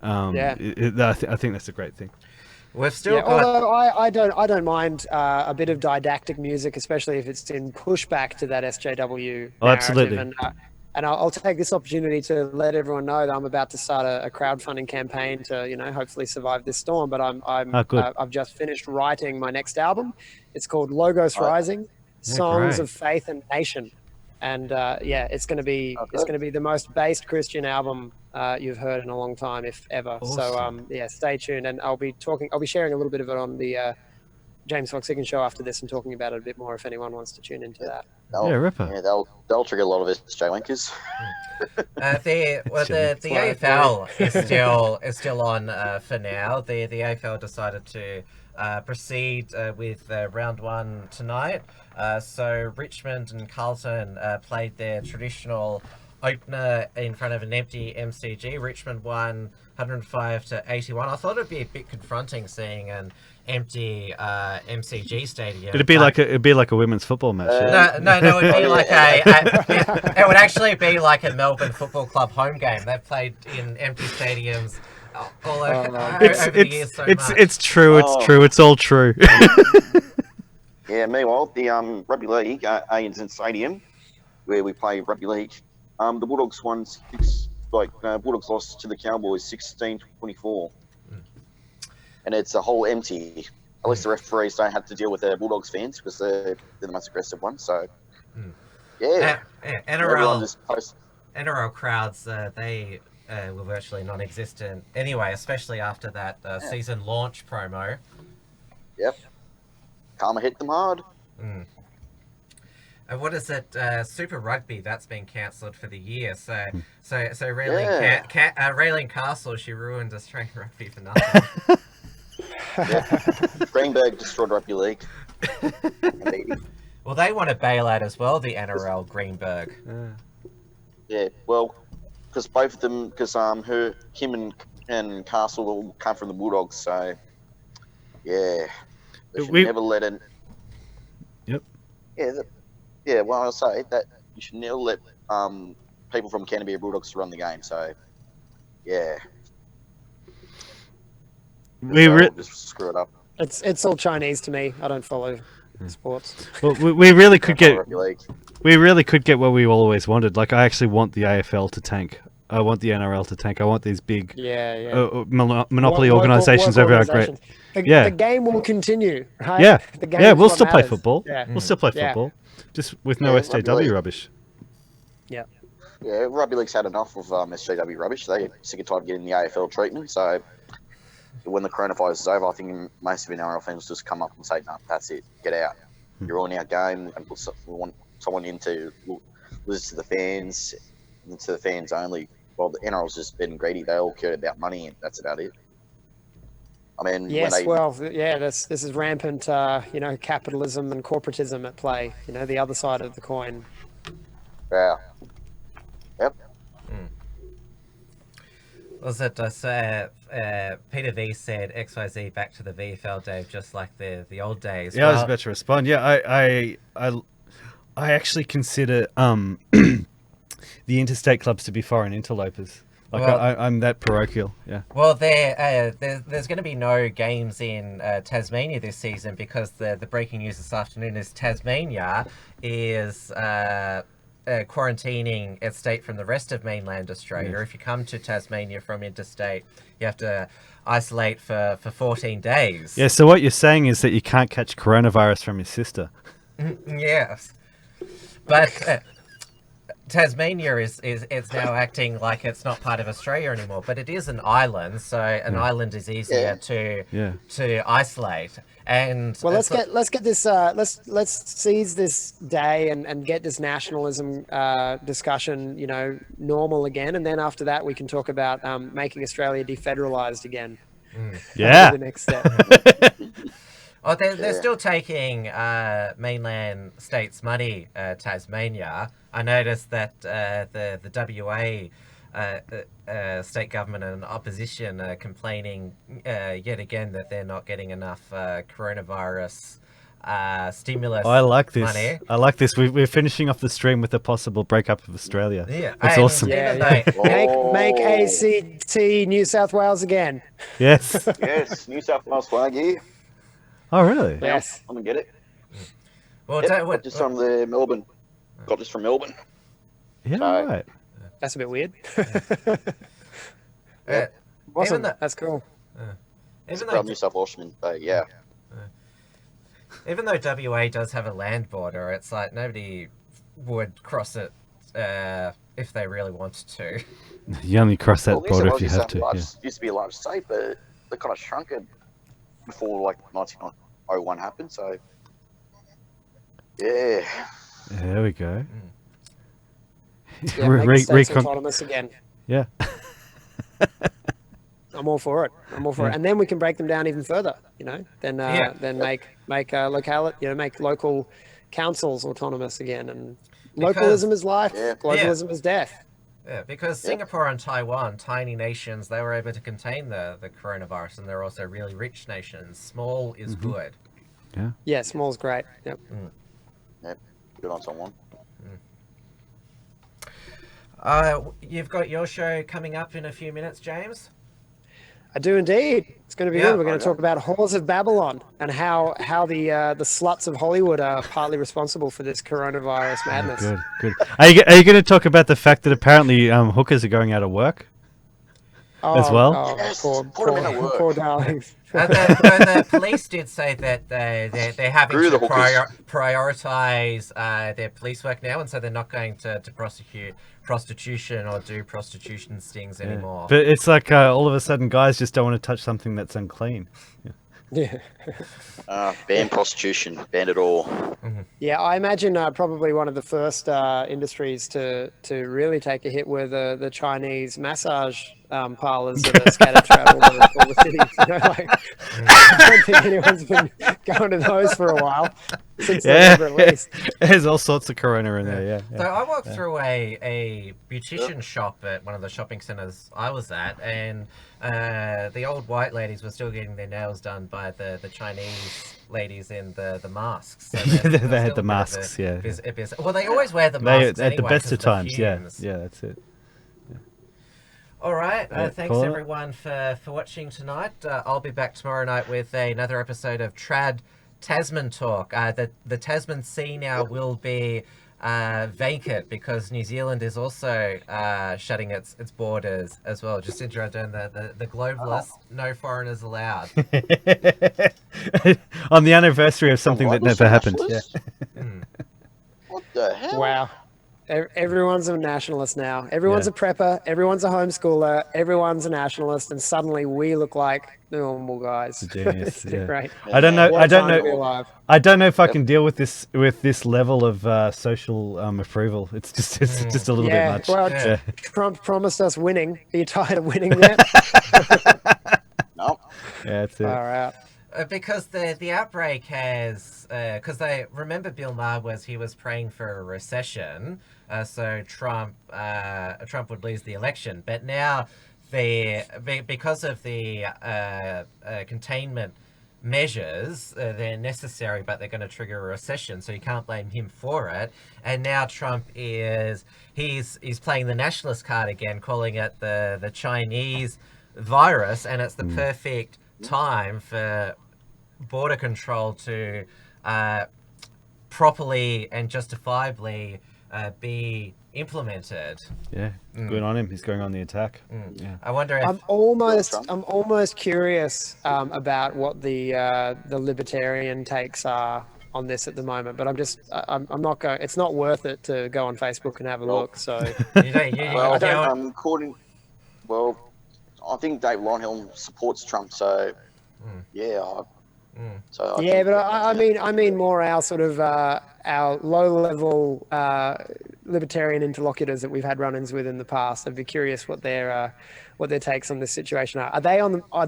I think that's a great thing. We've still got. Although I don't mind a bit of didactic music, especially if it's in pushback to that SJW narrative. Absolutely. And I'll take this opportunity to let everyone know that I'm about to start a crowdfunding campaign to, hopefully survive this storm. But I've just finished writing my next album. It's called Logos Rising, Songs of Faith and Nation. And it's going to be the most based Christian album you've heard in a long time, if ever. Awesome. So stay tuned, and I'll be sharing a little bit of it on the James Fox Higgins show after this, and talking about it a bit more if anyone wants to tune into that. Ripper. Yeah, they'll trigger a lot of SJ wankers. The AFL is still on for now. The AFL decided to proceed with round one tonight. So Richmond and Carlton played their traditional opener in front of an empty MCG. Richmond won 105-81. I thought it'd be a bit confronting seeing an empty MCG stadium. It'd be like a women's football match. No, it'd be like it would actually be like a Melbourne Football Club home game. They've played in empty stadiums all over the years so much. It's true. It's true. It's all true. Yeah. Meanwhile, the rugby league, ANZ Stadium, where we play rugby league, the Bulldogs won Bulldogs lost to the Cowboys 16-24. And it's a whole empty. At least the referees don't have to deal with the Bulldogs fans, because they're the most aggressive ones. So, NRL crowds, they were virtually non-existent anyway, especially after that season launch promo. Yep. Karma hit them hard. And what is it? Super Rugby, that's been cancelled for the year. So Raylene Castle, she ruined Australian rugby for nothing. Greenberg destroyed rugby league. Well, they want to bail out as well, the NRL Greenberg. Yeah, well, because both of them, him and Castle all come from the Bulldogs, so they should never let in. Yep. Well, I'll say that you should never let people from Canterbury Bulldogs run the game. So, just screw it up. It's all Chinese to me. I don't follow sports. Well, we really could get what we always wanted. Like, I actually want the AFL to tank. I want the NRL to tank. I want these big monopoly organisations over our great. The game will continue, right? Yeah, we'll still play football. Yeah. We'll still play football, just with no SJW rubbish. Yeah. Yeah, rugby league's had enough of SJW rubbish. They're sick and tired of getting the AFL treatment. So when the coronavirus is over, I think most of the NRL fans will just come up and say, "No, that's it. Get out. You're ruining our game, and we want someone in to listen to the fans, and to the fans only." Well, the NRL's just been greedy. They all cared about money, and that's about it. I mean, this is rampant, capitalism and corporatism at play. The other side of the coin. Yeah. Yep. Was it Peter V said XYZ back to the VFL, Dave, just like the old days? Yeah, I was about to respond. Yeah, I actually consider the interstate clubs to be foreign interlopers. Like, I'm that parochial. Yeah. Well, there's going to be no games in Tasmania this season, because the breaking news this afternoon is Tasmania is quarantining its state from the rest of mainland Australia. Yes. If you come to Tasmania from interstate, you have to isolate for 14 days. Yeah. So what you're saying is that you can't catch coronavirus from your sister. Yes, but. Tasmania is now acting like it's not part of Australia anymore, but it is an island, so an island is easier to isolate. And let's get this let's seize this day and get this nationalism discussion normal again, and then after that we can talk about making Australia defederalized again. Yeah, the next step. Oh, they're still taking mainland states' money, Tasmania. I noticed that the WA state government and opposition are complaining yet again that they're not getting enough coronavirus stimulus I like this. money. I like this. We're finishing off the stream with a possible breakup of Australia. Yeah, That's and awesome. even Yeah. though- Make ACT New South Wales again. Yes. Yes, New South Wales flag here. Oh, really? Yes. I'm gonna get it. well, Yep, don't, got this from the Melbourne. Got this from Melbourne. Yeah, So- right. That's a bit weird. even Awesome. though, That's cool. even From though New South Washington, but yeah. even though WA does have a land border, it's like nobody would cross it if they really wanted to. You only cross that Well, New border South if you Wales have to. Yeah. used to be a large state, but they kind of shrunk it before like 1901 happened. So yeah, There we go. Yeah, make the states Recon- autonomous again. yeah. I'm all for it. I'm all for it. And then we can break them down even further. Then make locality. Make local councils autonomous again. And localism is life. Yeah. Globalism is death. Yeah, because Singapore and Taiwan, tiny nations, they were able to contain the coronavirus, and they're also really rich nations. Small is good. Yeah, small's great. Yep. yep. Good on someone. You've got your show coming up in a few minutes, James. I do indeed. It's going to be Yeah. good. We're going to talk about Whores of Babylon and how the sluts of Hollywood are partly responsible for this coronavirus madness. Good. Are you going to talk about the fact that apparently hookers are going out of work? As well? Oh, Yes, poor, put 'em in a work. poor darlings. And the police did say that they're having Screw to the hookers. prioritize their police work now, and so they're not going to prosecute prostitution or do prostitution stings Yeah. anymore. But it's like all of a sudden guys just don't want to touch something that's unclean. Yeah. Ban prostitution, ban it all. Yeah, I imagine probably one of the first industries to really take a hit were the Chinese massage parlors that are scattered throughout all the cities. I don't think anyone's been going to those for a while since they were released. There's all sorts of corona in there. Yeah. So I walked through a beautician shop at one of the shopping centres I was at, and the old white ladies were still getting their nails done by the Chinese ladies in the masks. So They still had a the bit masks, of a- yeah. a bit- Well, they always wear the They masks at the anyway best 'cause of times. Yeah. fumes. Yeah, that's it. All right. Thanks call it. everyone for watching tonight. I'll be back tomorrow night with another episode of Trad Tasman Talk. The Tasman Sea now will be vacant because New Zealand is also shutting its borders as well. Jacinta Ardern, the globalists, no foreigners allowed. On the anniversary of something that Globalists never are happened. Yeah. nationalists? What the hell? Wow. Everyone's a nationalist now. Everyone's a prepper. Everyone's a homeschooler. Everyone's a nationalist, and suddenly we look like normal guys. Genius, It's yeah. great. I don't know. What I a don't time to be know. alive. I don't know if I can deal with this level of social approval. It's just a little bit Yeah, much. well, Yeah. Trump promised us winning. Are you tired of winning yet? No. Yeah, that's it. Far out. Because the outbreak has because they remember Bill Maher was praying for a recession, so Trump would lose the election. But now because of the containment measures, they're necessary, but they're going to trigger a recession. So you can't blame him for it. And now Trump he's playing the nationalist card again, calling it the Chinese virus, and it's the perfect time for border control to properly and justifiably be implemented. Yeah, good on him. He's going on the attack. Yeah. I wonder if I'm almost curious about what the libertarian takes are on this at the moment, but I'm not going. It's not worth it to go on Facebook and have a look. So Well, I think Dave Longhill supports Trump, so yeah. but I mean more our sort of our low-level libertarian interlocutors that we've had run-ins with in the past. I'd be curious what their takes on this situation are. Are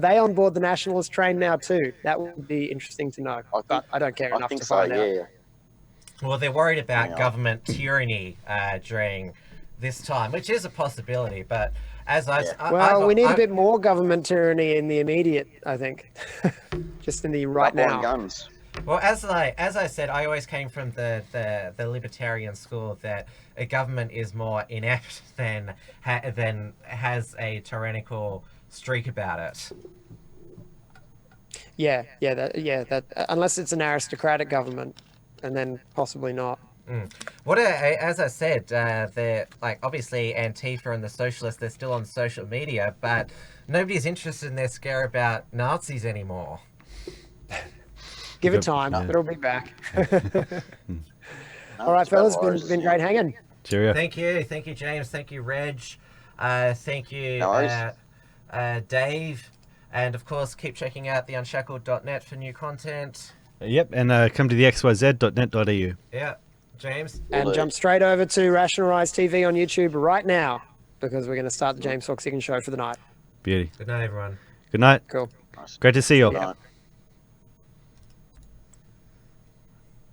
they on board the nationalist train now too? That would be interesting to know. But I don't care enough to find out. Well, they're worried about government tyranny during this time, which is a possibility. But as we need a bit more government tyranny in the immediate, I think, just in the right now. Guns. Well, as I said, I always came from the libertarian school that a government is more inept than has a tyrannical streak about it. That unless it's an aristocratic government, and then possibly not. As I said, they're like obviously Antifa and the socialists. They're still on social media, but nobody's interested in their scare about Nazis anymore. Give it time; it'll be back. All right, it's fellas, about been great hanging. Cheerio. Thank you, James. Thank you, Reg. Thank you, Dave. And of course, keep checking out theunshackled.net for new content. Yep, and come to the xyz.net.au. Yeah, James. And jump straight over to Rationalise TV on YouTube right now, because we're going to start the James Fox Higgins show for the night. Beauty. Good night, everyone. Good night. Cool. Great to see you all. Yeah.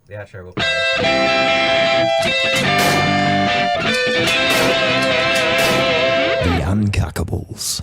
The outro will play. The Uncuckables.